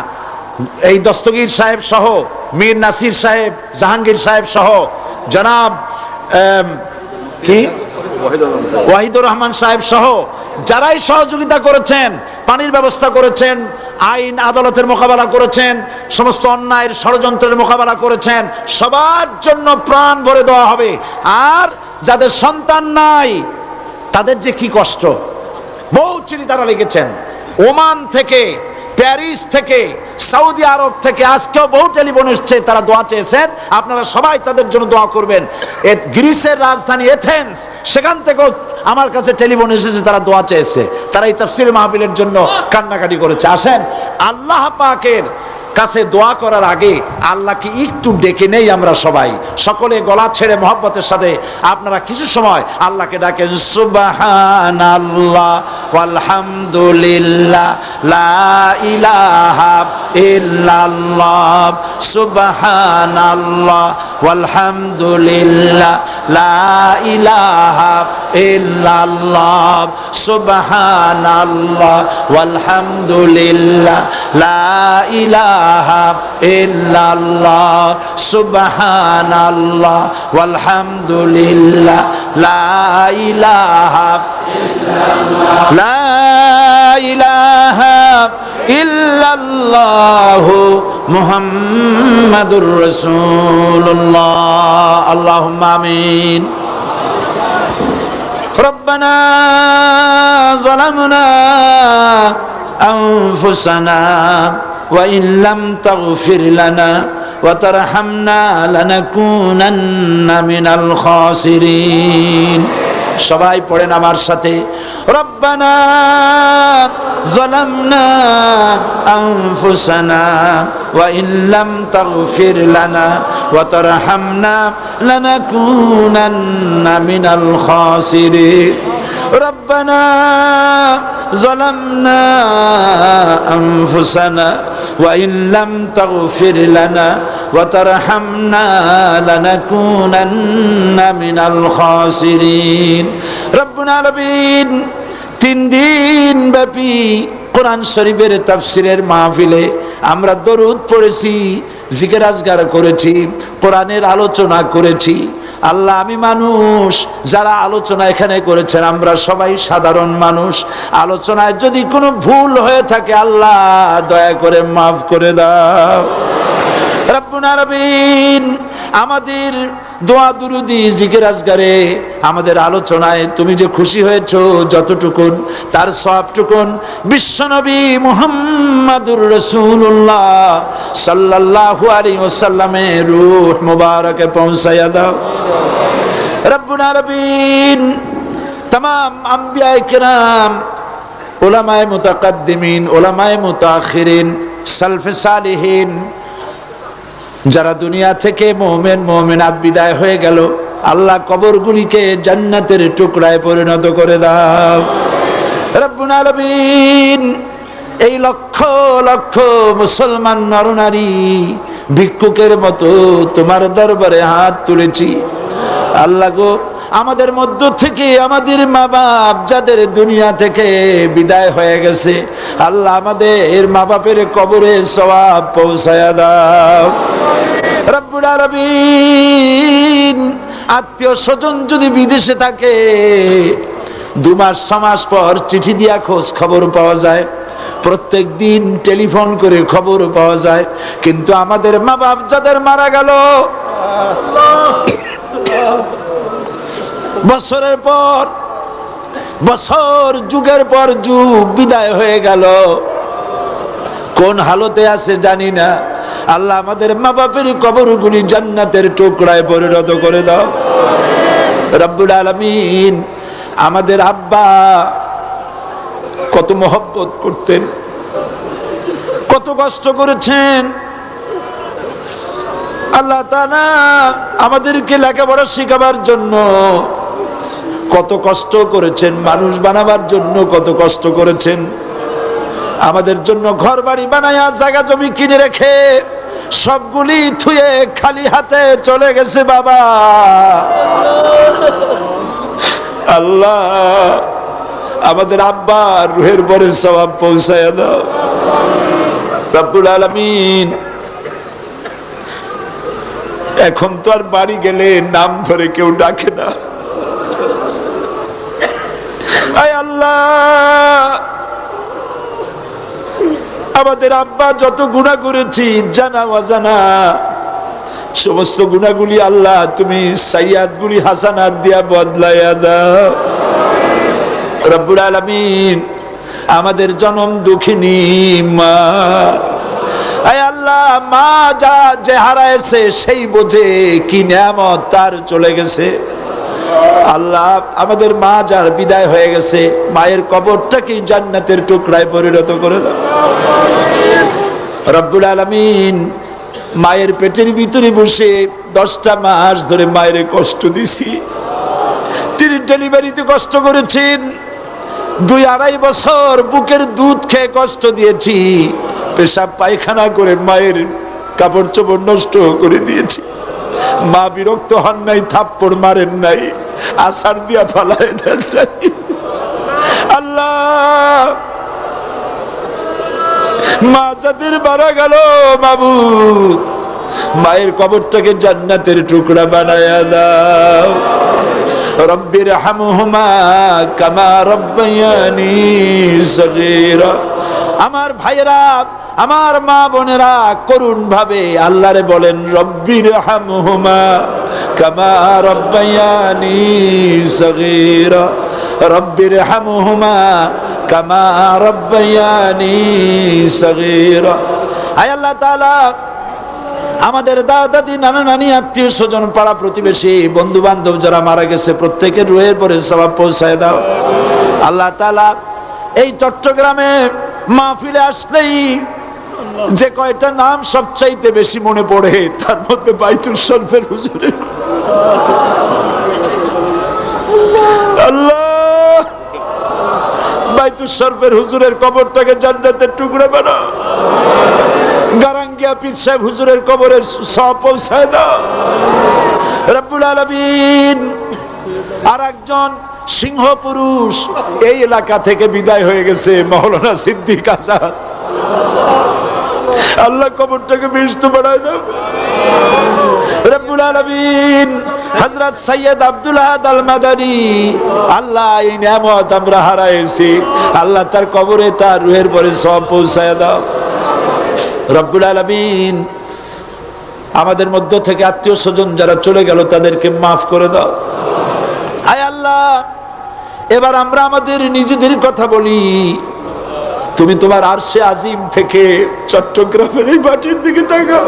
এই দস্তগীর সাহেব সহ, মীর নাসির সাহেব, জাহাঙ্গীর সাহেব সহ, জনাব কি ওয়াহিদুর রহমান সাহেব সহ যারাই সহযোগিতা করেছেন, পানির ব্যবস্থা করেছেন, আইন আদালতের মোকাবেলা করেছেন, সমস্ত অন্যায়ের ষড়যন্ত্রের মোকাবেলা করেছেন, সবার জন্য প্রাণ ভরে দেওয়া হবে। আর যাদের সন্তান নাই তাদের যে কি কষ্ট, বহু চিঠি তারা লিখেছেন, ওমান থেকে, প্যারিস থেকে, সৌদি আরব থেকে, আজকেও বহু টেলিফোন এসছে, তারা দোয়া চেয়েছেন। আপনারা সবাই তাদের জন্য দোয়া করবেন। গ্রিসের রাজধানী এথেন্স, সেখান থেকেও আমার কাছে টেলিফোন এসেছে, তারা দোয়া চেয়েছে, তারা এই তাফসীর মাহফিলের জন্য কান্নাকাটি করেছে। আসেন আল্লাহ পাকের কাছে দোয়া করার আগে আল্লাহকে একটু ডেকে নেই আমরা সবাই, সকলে গলা ছেড়ে মহব্বতের সাথে আপনারা কিছু সময় আল্লাহকে ডাকেন। সুবহানাল্লাহ ওয়ালহামদুলিল্লাহ লা ইলাহা ইল্লাল্লাহ, সুবহানাল্লাহ ওয়ালহামদুলিল্লাহ লা ইলাহা ইল্লাল্লাহ, সুবহানাল্লাহ ওয়ালহামদুলিল্লাহ লা ইলাহা ইল্লাল্লাহ, সুবহানাল্লাহ ওয়ালহামদুলিল্লাহ লা ইলাহা ইল্লাল্লাহ, লা ইলাহা ইল্লাল্লাহ মুহাম্মাদুর রাসূলুল্লাহ। আল্লাহুম্মা আমিন। রব্বানা যালামনা আনফুসানা ওয়া ইন লাম তাগফির লানা ওয়া তারহামনা লানাকুনান্না মিনাল খাসিরিন। সবাই পড়েন আমার সাথে, রব্বানা যালামনা আনফুসানা ওয়া ইন লাম তাগফির লানা ওয়া তারহামনা লানাকুনান্না মিনাল খাসিরিন। ربنا ظلمنا أنفسنا وإن لم تغفر لنا وترحمنا لنكونن من الخاسرين. ربنا العالمين 3 দিন ব্যাপী কোরআন শরীফের তাফসীরের মাহফিলে আমরা দরুদ পড়েছি, জিকির আজকার করেছি, কোরআনের আলোচনা করেছি। আল্লাহ, আমি মানুষ, যারা আলোচনা এখানে করেছেন আমরা সবাই সাধারণ মানুষ। আলোচনায় যদি কোনো ভুল হয়ে থাকে আল্লাহ দয়া করে মাফ করে দাও। রব্বুল আলামিন, আমাদের দোয়া দুরুদি জিকির আজগারে, আমাদের আলোচনায় তুমি যে খুশি হয়েছো যতটুকুন, তার সবটুকুন বিশ্বনবী মুহাম্মাদুর রাসূলুল্লাহ সাল্লাল্লাহু আলাইহি ওয়াসাল্লামের রূহ মুবারকে পৌঁছায়া দাও। রব্বুল আলামিন, तमाम আম্বিয়া কিরাম, উলামায়ে মুতাকাদ্দিমিন, উলামায়ে মুতাআখিরিন, সালফে সালিহিন যারা দুনিয়া থেকে মুমিন মুমিনাত বিদায় হয়ে গেল, আল্লাহ কবরগুলিকে জান্নাতের টুকরায় পরিণত করে দাও রব্বুল আলামিন। এই লক্ষ লক্ষ মুসলমান নরনারী ভিক্ষুকের মতো তোমার দরবারে হাত তুলেছি। আল্লাহ গো, আমাদের মধ্য থেকে আমাদের মা বাপ যাদের দুনিয়া থেকে বিদায় হয়ে গেছে, আল্লাহ আমাদের মা বাপের কবরে সওয়াব পৌঁছায়া দাও রব্বুল আলামিন। আত্মীয় স্বজন যদি বিদেশে থাকে, 2 মাস 6 মাস পর চিঠি দিয়া খোঁজ খবর পাওয়া যায়, প্রত্যেক দিন টেলিফোন করে খবর পাওয়া যায়, কিন্তু আমাদের মা বাপ যাদের মারা গেল, বছরের পর বছর যুগের পর যুগ বিদায় হয়ে গেল, কোন হালতে আছে জানি না। আল্লাহ আমাদের মা বাপের কবরগুলি জান্নাতের টুকরায় পরিণত করে দাও রব্বুল আলামিন। আমাদের আব্বা কত মহব্বত করতেন, কত কষ্ট করেছেন। আল্লাহ তাআলা আমাদেরকে লেখাপড়া শেখাবার জন্য কত কষ্ট করেছেন, মানুষ বানাবার জন্য কত কষ্ট করেছেন। আমাদের জন্য ঘর বাড়ি বানায়া জায়গা জমি কিনে রেখে সবগুলি থুয়ে খালি হাতে চলে গেছে বাবা। আল্লাহ আমাদের আব্বার রুহের পরে সওয়াব পৌঁছায়া দাও রব্বুল আলামিন। এখন তো আর বাড়ি গেলে নাম ধরে কেউ ডাকে না। আয় আল্লাহ, আমাদের আব্বা যত গুনাহ করেছি জানা অজানা, সমস্ত গুনাহগুলি আল্লাহ তুমি সাইয়াদগুলি হাসানাত দিয়া বদলাইয়া দাও রব্বুল আলামিন। আমাদের জনম দুঃখিনী মা, আয় আল্লাহ, মা যা যে হারাইছে সেই বোঝে কি নিয়ামত তার চলে গেছে। আল্লাহ আমাদের মা যার বিদায় হয়ে গেছে, মায়ের কবরটাকে জান্নাতের টুকরায় পরিণত করে দাও রব্বুল আলামিন। মায়ের পেটের ভিতরে বসে 10টা মাস ধরে মায়ের কষ্ট দিছি। তিনি ডেলিভারিতে কষ্ট করেছেন, 2-2.5 বছর বুকের দুধ খেয়ে কষ্ট দিয়েছি, পেশাব পায়খানা করে মায়ের কাপড় চোপড় নষ্ট করে দিয়েছি। মা বিরক্ত হন নাই, থাপ্পড় মারেন নাই, আছাড় দিয়া ফালায় দেন নাই। আল্লাহ মা যাদের মারা গেল মাবুদ, মায়ের কবরটাকে জান্নাতের টুকরা বানায়া দাও রব্বির হামহুমা কামা রব্বায়ানি সগীরা। আমার ভাইরা, আমার মা বোনেরা করুণ ভাবে আল্লাহরে বলেন রব্বির হামহুমা কামা রব্বায়ানি সগীরা, রব্বির হামহুমা কামা রব্বায়ানি সগীরা। আয় আল্লাহ তাআলা আমাদের দাদা দাদি নানা নানি আত্মীয় স্বজন পাড়া প্রতিবেশী বন্ধু বান্ধব যারা মারা গেছে প্রত্যেকের রুহের পরে সওয়াব পৌঁছায় দাও আল্লাহ তাআলা। এই চট্টগ্রামে মাহফিলে আসলেই যে কয়টা নাম সবচাইতে বেশি মনে পড়ে তার মধ্যে বাইতুল শরীফের হুজুরের। আল্লাহ বাইতুল শরীফের হুজুরের কবরটাকে জান্নাতের টুকরা বানাও। গারাঙ্গিয়া পীর সাহেব হুজুরের কবরের সওয়াব পৌঁছায় দাও রব্বুল আলামিন। আর একজন সিংহ পুরুষ এই এলাকা থেকে বিদায় হয়ে গেছে, মাওলানা সিদ্দিক আজাদ। আল্লাহ কবরটাকে বেহেশত বানায় দাও রব্বুল আলামিন। হযরত সৈয়দ আব্দুল আহাদ আল মাদানী, আল্লাহ এই নিয়ামত আমরা হারাইছি, আল্লাহ তার কবরে তার রুহের পরে সওয়াব পৌঁছায় দাও রব্বুল আলামিন। আমাদের মধ্য থেকে আত্মীয় স্বজন যারা চলে গেল তাদেরকে মাফ করে দাও। আয় আল্লাহ, এবার আমরা আমাদের নিজেদের কথা বলি। তুমি তোমার আরশে আজিম থেকে চট্টগ্রামের এই মাটির দিকে তাকাও।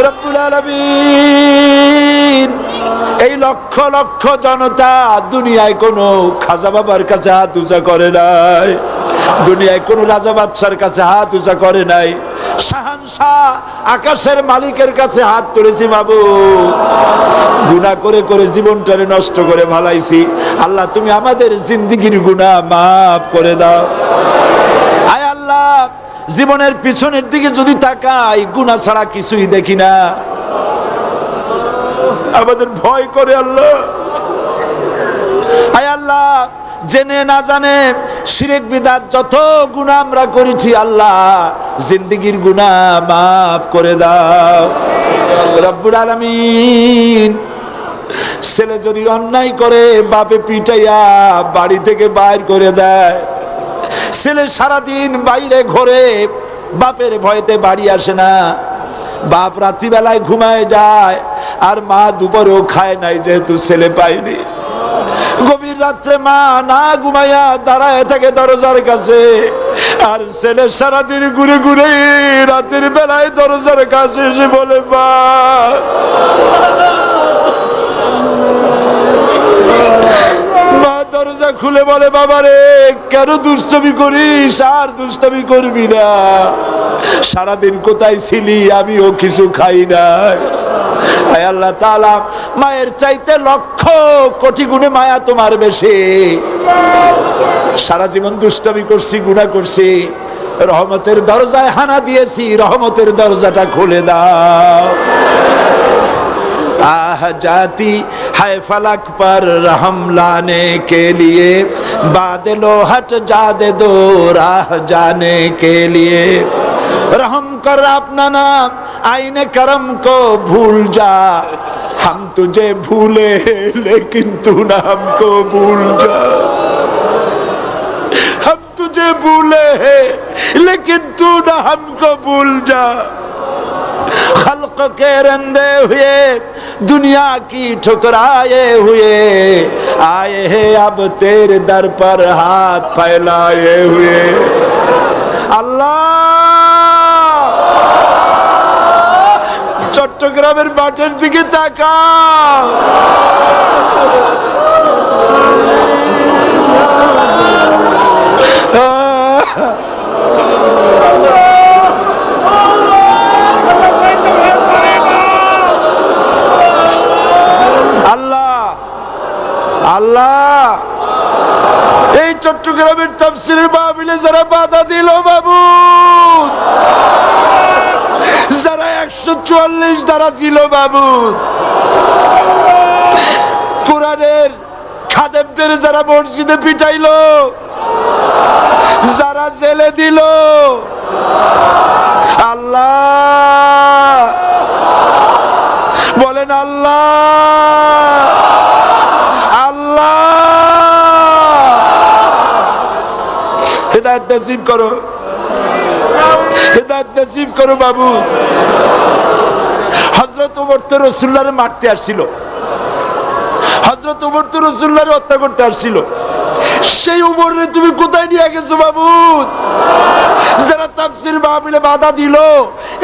রব্বুল আলামিন, এই লক্ষ লক্ষ জনতা দুনিয়ায় কোনো খাজা বাবার কাছে হাত উঁচা করে নাই, দুনিয়ায় কোনো রাজা বাদশার কাছে হাত উঁচা করে নাই, শাহানশাহ আকাশের মালিকের কাছে হাত তুলেছি। বাবু গুনাহ করে করে জীবনটারে নষ্ট করে ভালাইছি, আল্লাহ তুমি আমাদের জিন্দেগির গুনাহ মাফ করে দাও। আয় আল্লাহ, জীবনের পিছনের দিকে যদি তাকাই গুনাহ ছাড়া কিছুই দেখি না, আমাদের ভয় করে আল্লাহ। আয় আল্লাহ, জেনে না জানে শিরক বিদআত যত গুনাহ আমরা করেছি আল্লাহ জিন্দেগির গুনাহ মাফ করে দাও রব্বুল আলামিন। ছেলে যদি অন্যায় করে বাপে পিটাইয়া বাড়ি থেকে বাইর করে দেয়, ছেলে সারাদিন বাইরে ঘোরে বাপের ভয়েতে বাড়ি আসে না, বাপ রাত্রিবেলায় ঘুমায় যায় আর মা দুপুরেও খায় নাই যেহেতু ছেলে পায়নি। গভীর রাত্রে মা না ঘুমাইয়া দাঁড়ায় থাকে দরজার কাছে, আর ছেলে সারাদিন ঘুরে ঘুরে রাতের বেলায় দরজার কাছে এসে বলে মা দরজা খুলে বলে বাবা রে কেন দুষ্টমি করিস, আর দুষ্টমি করবি না, সারাদিন কোথায় ছিলি, আমিও কিছু খাই নাই। আয় আল্লাহ তাআলা, মায়ের চাইতে লক্ষ কোটি গুণে মায়া তোমার বেশি। সারা জীবন দুষ্টমি করছি, গুনাহ করছি, রহমতের দরজায় হানা দিয়েছি, রহমতের দরজাটা খুলে দাও। आह जाती है फलक पर रहम लाने के लिए, बादलों हट जा दे दो राह जाने के लिए, रहम कर अपना नाम आईने करम को भूल जा, हम तुझे भूले लेकिन तू ना हमको भूल जा, हम तुझे भूले लेकिन तू ना हमको भूल जा, खल्क के रंदे हुए दुनिया की ठुकराए हुए आए हैं अब तेरे दर पर हाथ फैलाए हुए। अल्लाह চট্টগ্রামের মাঠের দিকে তাকাও, আল্লাহ এই চট্টগ্রামের তাফসীরের মাহফিলে যারা বাধা দিল বাবু, যারা 144 দ্বারা ছিল বাবু, কোরআনের খাদেমদের যারা মসজিদে পিটাইলো, যারা জেলে দিল, আল্লাহ বলেন আল্লাহ हिदायत नसीब करो, हिदायत नसीब करो बाबू। हजरत उमर तो रसूलुल्लाहरे मारते আসছিল, হযরত উমর তো রাসূলুল্লাহর হত্যা করতে আসছিল, সেই উমরে তুমি কোথায় নিয়ে গেছো বাবু? যারা তাফসীর মাহফিলে বাধা দিল,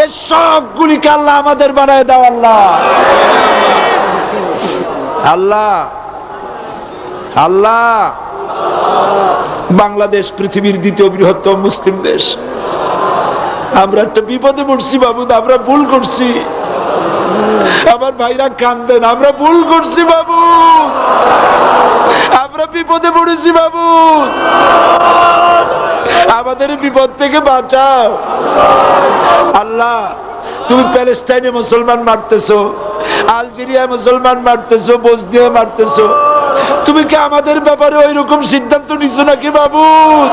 এই সবগুলিকে আল্লাহ আমাদের বানায় দাও আল্লাহ। আল্লাহ আল্লাহ বাংলাদেশ পৃথিবীর দ্বিতীয় বৃহত্তম মুসলিম দেশ, আমরা একটা বিপদে পড়ছি বাবু, আমরা ভুল করছি, আমার ভাইরা কান্দেন, আমরা ভুল করছি বাবু, আমরা বিপদে পড়েছি বাবু, আমাদের বিপদ থেকে বাঁচাও আল্লাহ। তুমি প্যালেস্টাইনে মুসলমান মারতেছো, আলজেরিয়ায় মুসলমান মারতেছো, বসনিয়ায় মারতেছো, তুমি কি আমাদের ব্যাপারে ওই রকম সিদ্ধান্ত নিছো নাকি মাবুদ?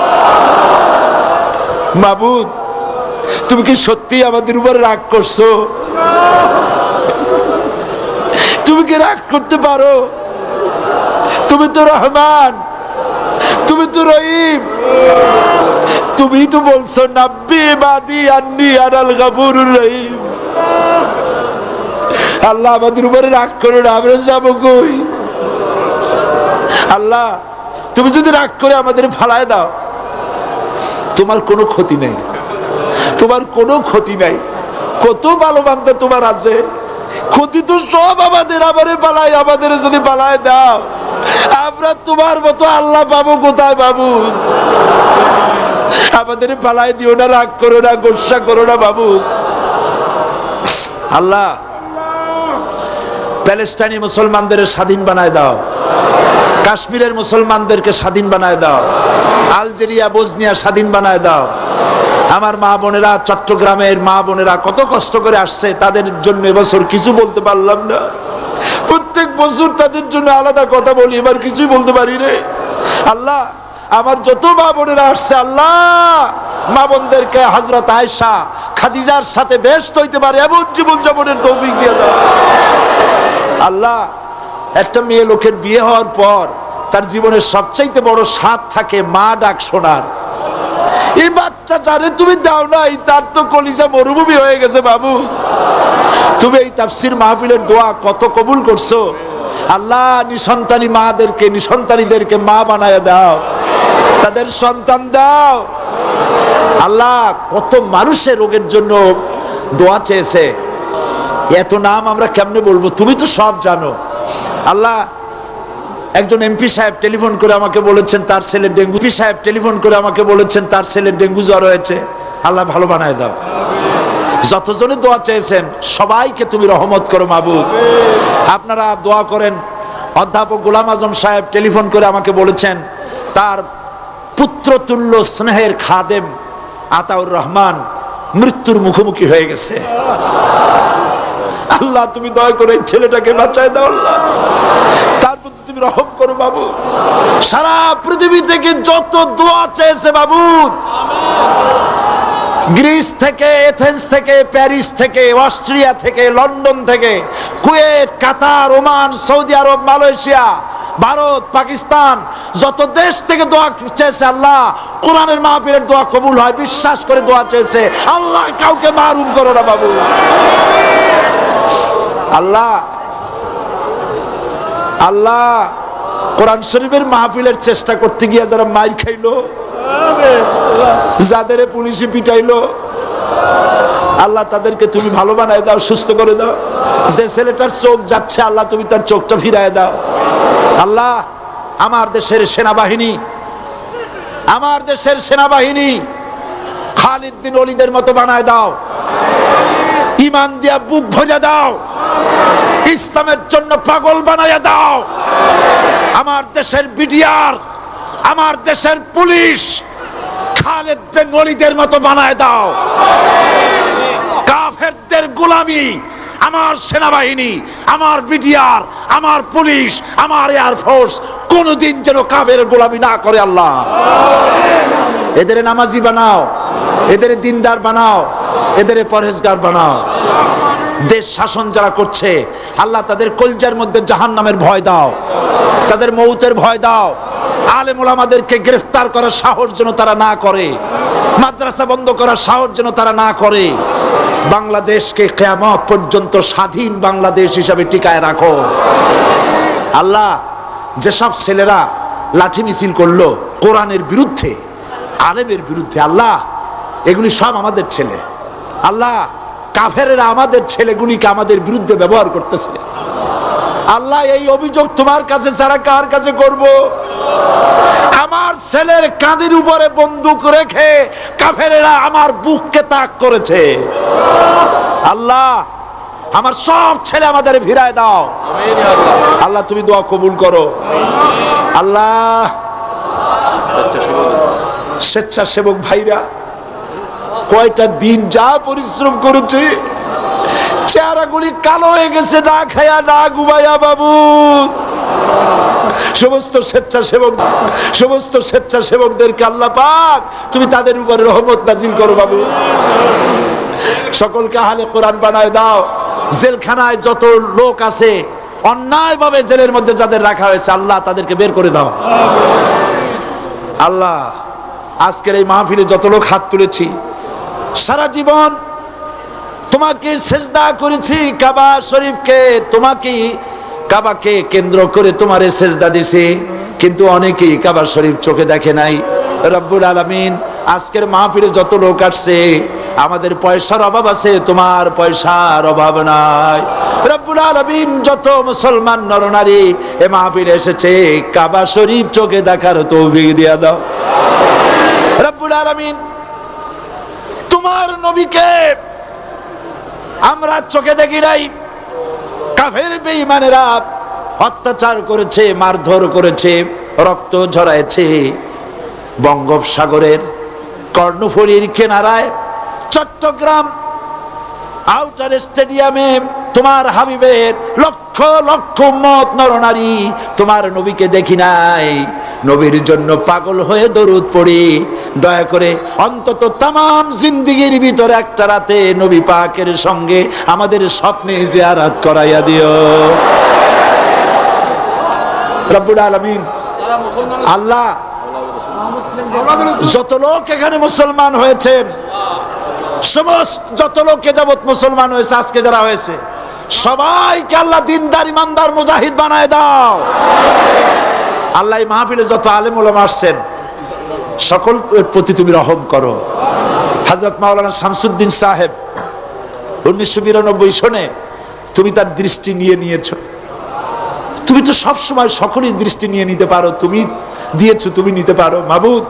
মাবুদ তুমি কি সত্যি আমাদের উপর রাগ করছো? তুমি কি রাগ করতে পারো? তুমি তো রহমান, তুমি তো রহিম, তুমি তো বলছো নাব্বি বাদি আন্নি আনাল গাফুরুর রহিম। আল্লাহ আমাদের উপরে রাগ করো না, আমরা যাবো কই? আল্লাহ তুমি যদি রাগ করে আমাদের ফালায় দাও, তোমার কোনো ক্ষতি নেই, তোমার কোনো ক্ষতি নাই। কত ভালো বান্দা তোমার আছে, ক্ষতি তো সব আমাদের, আমাদের যদি পালায় দাও, আমরা তোমার মতো আল্লাহ পাবো কোথায় বাবু? আমাদের পালায় দিও না, রাগ করো না, গোসা করো না বাবু। আল্লাহ প্যালেস্টাইনি মুসলমানদের স্বাধীন বানায় দাও, কাশ্মীরের মুসলমানদেরকে স্বাধীন বানায় দাও, আলজেরিয়া বসনিয়া স্বাধীন বানায় দাও। আমার মা বোনেরা, চট্টগ্রামের মা বোনেরা কত কষ্ট করে আসছে, তাদের জন্য এবছর কিছু বলতে পারলাম না। প্রত্যেক বছর তাদের জন্য আলাদা কথা বলি, এবার কিছুই বলতে পারি না। আল্লাহ আমার যত মা বোনেরা আসছে, আল্লাহ মা বোনদেরকে হযরত আয়েশা খাদিজার সাথে বেহেশত হইতে পারে এমন জীবন যাপনের তৌফিক দিয়ে দাও। আল্লাহ একটা মেয়ে লোকের বিয়ে হওয়ার পর তার জীবনের সবচাইতে বড় স্বাদ থাকে মা ডাক শোনার। এই বাচ্চা যারে তুমি দাও নাই, তার তো কলিজা মরুভূমি হয়ে গেছে বাবু। তুমি এই তাফসীর মাহফিলের দোয়া কত কবুল করছো। আল্লাহ নিসন্তানী মাদেরকে, নিসন্তানীদেরকে মা বানায় দাও, তাদের সন্তান দাও। আল্লাহ কত মানুষের রোগের জন্য দোয়া চেয়েছে, এত নাম আমরা কেমনে বলবো, তুমি তো সব জানো। আল্লাহ একজন এমপি সাহেব টেলিফোন করে আমাকে বলেছেন তার ছেলের ডেঙ্গু, এমপি সাহেব টেলিফোন করে আমাকে বলেছেন তার ছেলের ডেঙ্গু জ্বর হয়েছে। আল্লাহ ভালো বানায় দাও। যতজনে দোয়া চেয়েছেন সবাইকে তুমি রহমত করো মাবুদ। আপনারা দোয়া করেন। অধ্যাপক গোলাম আজম সাহেব টেলিফোন করে আমাকে বলেছেন তার পুত্রতুল্য স্নেহের খাদেম আতাউর রহমান মৃত্যুর মুখোমুখি হয়ে গেছে। আল্লাহ তুমি দয়া করে এই ছেলেটাকে বাঁচায় দাও। আল্লাহ তার প্রতি তুমি রহম করো বাবু। সারা পৃথিবী থেকে যত দোয়া চেয়েছে বাবু, গ্রিস থেকে, এথেন্স থেকে, প্যারিস থেকে, অস্ট্রিয়া থেকে, লন্ডন থেকে, কুয়েত, কাতার, ওমান, সৌদি আরব, মালয়েশিয়া, ভারত, পাকিস্তান, যত দেশ থেকে দোয়া চেয়েছে আল্লাহ কোরআনের মাহফিলের দোয়া কবুল হয় বিশ্বাস করে দোয়া চেয়েছে। আল্লাহ কাউকে মারুম করো না বাবু। আল্লাহ আল্লাহ কোরআন শরীফের মাহফিলের চেষ্টা করতে গিয়ে যারা মাইর খাইলো, যাদের পুলিশে পিটাইলো, আল্লাহ তাদেরকে তুমি ভালো বানায় দাও, সুস্থ করে দাও। যে ছেলেটার চোখ যাচ্ছে আল্লাহ তুমি তার চোখটা ফিরায় দাও। আল্লাহ আমার দেশের সেনাবাহিনী, আমার দেশের সেনাবাহিনী খালিদ বিন ওলীদের মতো বানায় দাও, ঈমান দিয়া বুক ভরে দাও, ইসলামের জন্য পাগল বানায় দাও। আমার দেশের বিডিআর, আমার দেশের পুলিশ খালিদ বিন ওলীদের মতো বানায় দাও। কাফেরদের গোলামি আমার সেনাবাহিনী, আমার বিডিআর, আমার পুলিশ, আমার এয়ারফোর্স কোনদিন যেন কাফেরের গোলামি না করে। আল্লাহ এদের নামাজি বানাও, এদের দিনদার বানাও, এদের পরহেজগার বানাও। দেশ শাসন যারা করছে আল্লাহ তাদের কলজার মধ্যে জাহান্নামের ভয় দাও, তাদের মৌতের ভয় দাও। আলেম ওলামাদেরকে গ্রেফতার করার সাহস যেন তারা না করে, মাদ্রাসা বন্ধ করার সাহস যেন তারা না করে। বাংলাদেশকে কিয়ামত পর্যন্ত স্বাধীন বাংলাদেশ হিসাবে টিকায় রাখো। আল্লাহ যেসব ছেলেরা লাঠি মিছিল করলো কোরআনের বিরুদ্ধে, আলেমের বিরুদ্ধে, আল্লাহ এগুলি সব আমাদের ছেলে। আল্লাহ কাফেরেরা আমাদের ছেলেগুলিকে আমাদের বিরুদ্ধে ব্যবহার করতেছে। আল্লাহ এই অভিযোগ তোমার কাছে ছাড়া কার কাছে করব? আমার ছেলের কাঁধের উপরে বন্দুক রেখে কাফেরেরা আমার বুককে তাক করেছে। আল্লাহ আমার সব ছেলে আমাদের ফিরায় দাও। আল্লাহ তুমি দোয়া কবুল করো। আল্লাহ স্বেচ্ছাসেবক ভাইরা কয়টা দিন যা পরিশ্রম করেছে, চেহারাগুলি কালো হয়ে গেছে না খায়া না ঘুমায়া বাবু। সমস্ত স্বেচ্ছাসেবকদেরকে আল্লাহ পাক তুমি তাদের উপরে রহমত নাজিল করো বাবু। সকলকে আহলে কোরআন বানায় দাও। জেলখানায় যত লোক আছে অন্যায়ভাবে জেলের মধ্যে যাদের রাখা হয়েছে আল্লাহ তাদেরকে বের করে দাও। আল্লাহ আজকের এই মাহফিলে যত লোক হাত তুলেছি, সারা জীবন তোমাকে সেজদা করেছি, কাবা শরীফকে, তোমাকে কাবাকে কেন্দ্র করে তোমারে সেজদা দিছি, কিন্তু অনেকেই কাবা শরীফ চোখে দেখে নাই। রব্বুল আলামিন আজকের মাহফিলে যত লোক আসছে আমাদের পয়সার অভাব আছে, তোমার পয়সার অভাব নাই। রব্বুল আলামিন যত মুসলমান নরনারী এ মাহফিলে এসেছে, কাবা শরীফ চোখে দেখার তৌফিক দিয়ে দাও রব্বুল আলামিন। তোমার নবীকে আমরা চোখে দেখি নাই, কাফের বেঈমানেরা অত্যাচার করেছে, মারধর করেছে, রক্ত ঝরাইছে। বঙ্গোপসাগরের কর্ণফুলীর কিনারায় চট্টগ্রাম আউটার স্টেডিয়ামে তোমার হাবিবের লক্ষ লক্ষ উম্মত নরনারী তোমার নবীকে দেখি নাই, নবীর জন্য পাগল হয়ে দরুদ পড়ি। দয়া করে অন্তত তামাম জিন্দেগির ভিতরে একটা রাতে নবী পাকের সঙ্গে আমাদের স্বপ্নে জিয়ারত করাইয়া দিও রব্বুল আলামিন। আল্লাহ, যত লোক এখানে মুসলমান হয়েছেন, সমস্ত যত লোক যাবত মুসলমান হয়েছে, আজকে যারা হয়েছে সবাইকে আল্লাহ দিনদার ইমানদার মুজাহিদ বানায় দাও আল্লাহ। এই মাহফিলে যত আলেম ওলামা আসছেন সকলের প্রতি তুমি রহম করো। হযরত মাওলানা শামসুদ্দিন সাহেব 1992 সনে তুমি তার দৃষ্টি নিয়েছো। তুমি তো সব সময় সকলের দৃষ্টি নিয়ে নিতে পারো, তুমি দিয়েছো, তুমি নিতে পারো। মাবুদ,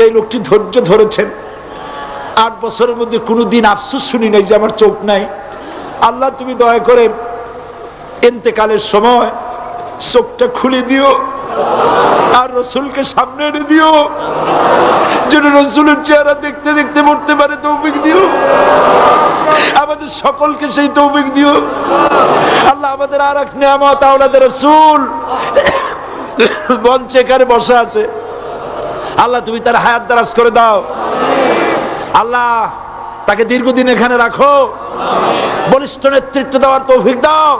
এই লোকটি ধৈর্য ধরেছেন, 8 বছরের মধ্যে কোনোদিন আফসোস শুনি নাই যে আমার চোখ নাই। আল্লাহ, তুমি দয়া করে ইন্তেকালের সময় চোখটা খুলে দিও আর রসুলকে সামনে এনে দিও, যেন রসুলের চেহারা দেখতে দেখতে মরতে পারে তৌফিক দিও। আমাদের সকলকে সেই তৌফিক দিও আল্লাহ। আমাদের আর এক নিয়ামত আওলাদে রাসূল মঞ্চে এখানে বসে আছে, আল্লাহ তুমি তার হায়াত দারাজ করে দাও আল্লাহ। তাকে দীর্ঘদিন এখানে রাখো, বলিষ্ঠ নেতৃত্ব দেওয়ার তৌফিক দাও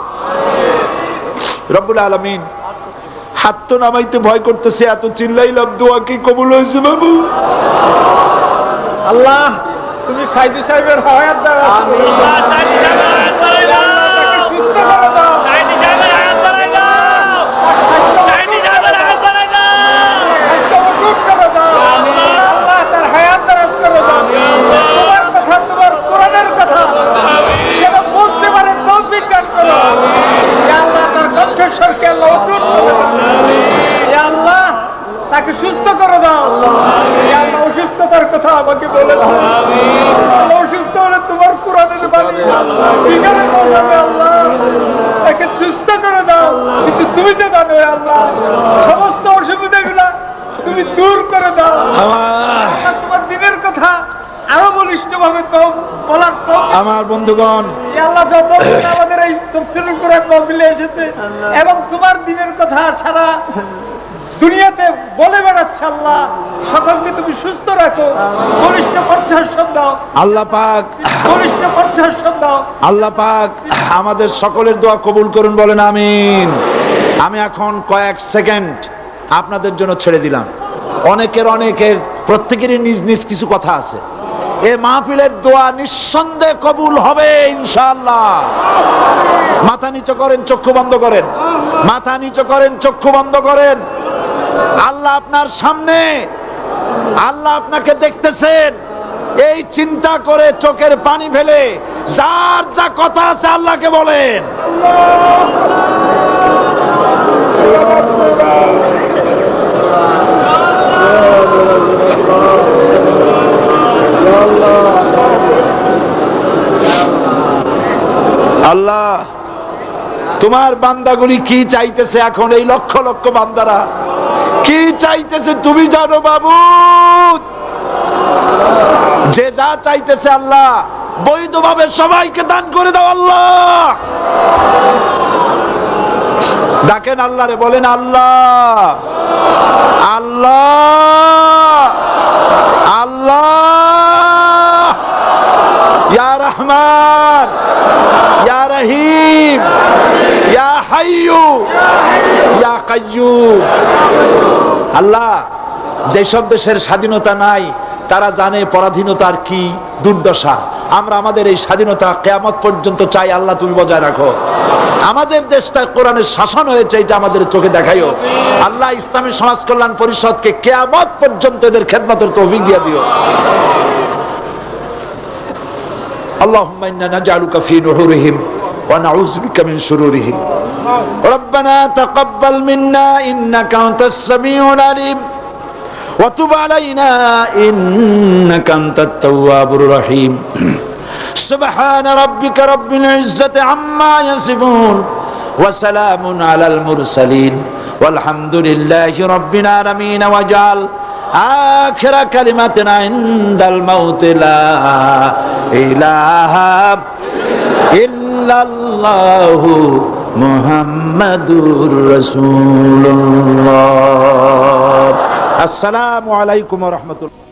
রব্বুল আলামিন। হাত তো নামাইতে ভয় করতেছে, এত চিল্লাইলাম, দোয়া কি কবুল হয়েছে বাবু? আল্লাহ, তুমি সাইদী সাহেবের হায়াত দাও, আল্লাহ সাইদী সাহেবের হায়াত বাড়াইও, তাকে সুস্থ করে দাও, সাইদী সাহেবের হায়াত বাড়াইও, সাইদী সাহেবের হায়াত বাড়াইও, স্বাস্থ্য মজবুত করে দাও আল্লাহ, তার হায়াত দারাজ করে দাও। তোমার কথা, তোমার কোরআনের কথা যেন বলতে পারে তৌফিক দান করো ইয়া আল্লাহ। তার কণ্ঠস্বরকে আল্লাহ অটুট করে দাও ইয়া আল্লাহ, তাকে সুস্থ করে দাও ইয়া আল্লাহ। অসুস্থতার কথা আমাকে বলে দাও আল্লাহ, অসুস্থ হলে তোমার কোরআনের বাণী বিকারে পৌঁছাবে আল্লাহ, তাকে সুস্থ করে দাও। কিন্তু তুমি তো জানো আল্লাহ, সমস্ত অসুবিধাগুলা তুমি দূর করে দাও আল্লাহ। তোমার দিনের কথা আরো বলিষ্ঠ ভাবে তো বলার তো আমার বন্ধুগণ, আল্লাহ যত আমাদের এই তাফসীরুল কোরআন মাহফিলে এসেছে এবং তোমার দিনের কথা সারা দুনিয়াতে বলে বেড়াচ্ছে আল্লাহ, সকলকে তুমি সুস্থ রাখো, বলিষ্ঠ কণ্ঠস্বর দাও আল্লাহ পাক, বলিষ্ঠ কণ্ঠস্বর দাও আল্লাহ পাক আমাদের সকলের দোয়া কবুল করুন, বলেন আমিন। আমি এখন কয়েক সেকেন্ড আপনাদের জন্য ছেড়ে দিলাম। অনেকের প্রত্যেকেরই নিজ নিজ কিছু কথা আছে। এই মাহফিলের দোয়া নিঃসন্দেহে কবুল হবে ইনশাআল্লাহ। মাথা নিচু করেন, চক্ষু বন্ধ করেন, মাথা নিচু করেন, চক্ষু বন্ধ করেন। আল্লাহ আপনার সামনে, আল্লাহ আপনাকে দেখতেছেন। এই চিন্তা করে চোখের পানি ফেলে যার যা কথা আছে আল্লাহকে বলেন। আল্লাহ, তোমার বান্দাগুলি কি চাইতেছে এখন? এই লক্ষ লক্ষ বান্দারা কি চাইতেছে তুমি জানো বাবু। যে যা চাইতেছে আল্লাহ বৈধভাবে সবাইকে দান করে দাও আল্লাহ। ডাকেন আল্লাহ রে, বলেন আল্লাহ আল্লাহ আল্লাহ, ইয়া রহমান, ইয়া রহিম, ইয়া হাইয়ু, ইয়া কাইয়্যুম। আল্লাহ, যেসব দেশের স্বাধীনতা নাই তারা জানে পরাধীনতার কি দুর্দশা। আমরা আমাদের এই স্বাধীনতা কিয়ামত পর্যন্ত চাই আল্লাহ, তুমি বজায় রাখো। আমাদের দেশটা কোরআনের শাসন হয়েছে, এটা আমাদের চোখে দেখাইও আল্লাহ। ইসলামী সমাজ কল্যাণ পরিষদকে কিয়ামত পর্যন্ত এদের খেদমতের তৌফিক দিয়ে দিও। اللهم إنا نجعلك في نحورهم ونعوذ بك من شرورهم ربنا تقبل منا إنك أنت السميع العليم وتب علينا إنك أنت التواب الرحيم سبحان ربك رب العزة عما يصفون وسلام على المرسلين والحمد لله رب العالمين واجعل آخر كلمتنا عند الموت لا إله إلا الله محمد رسول الله السلام عليكم ورحمة الله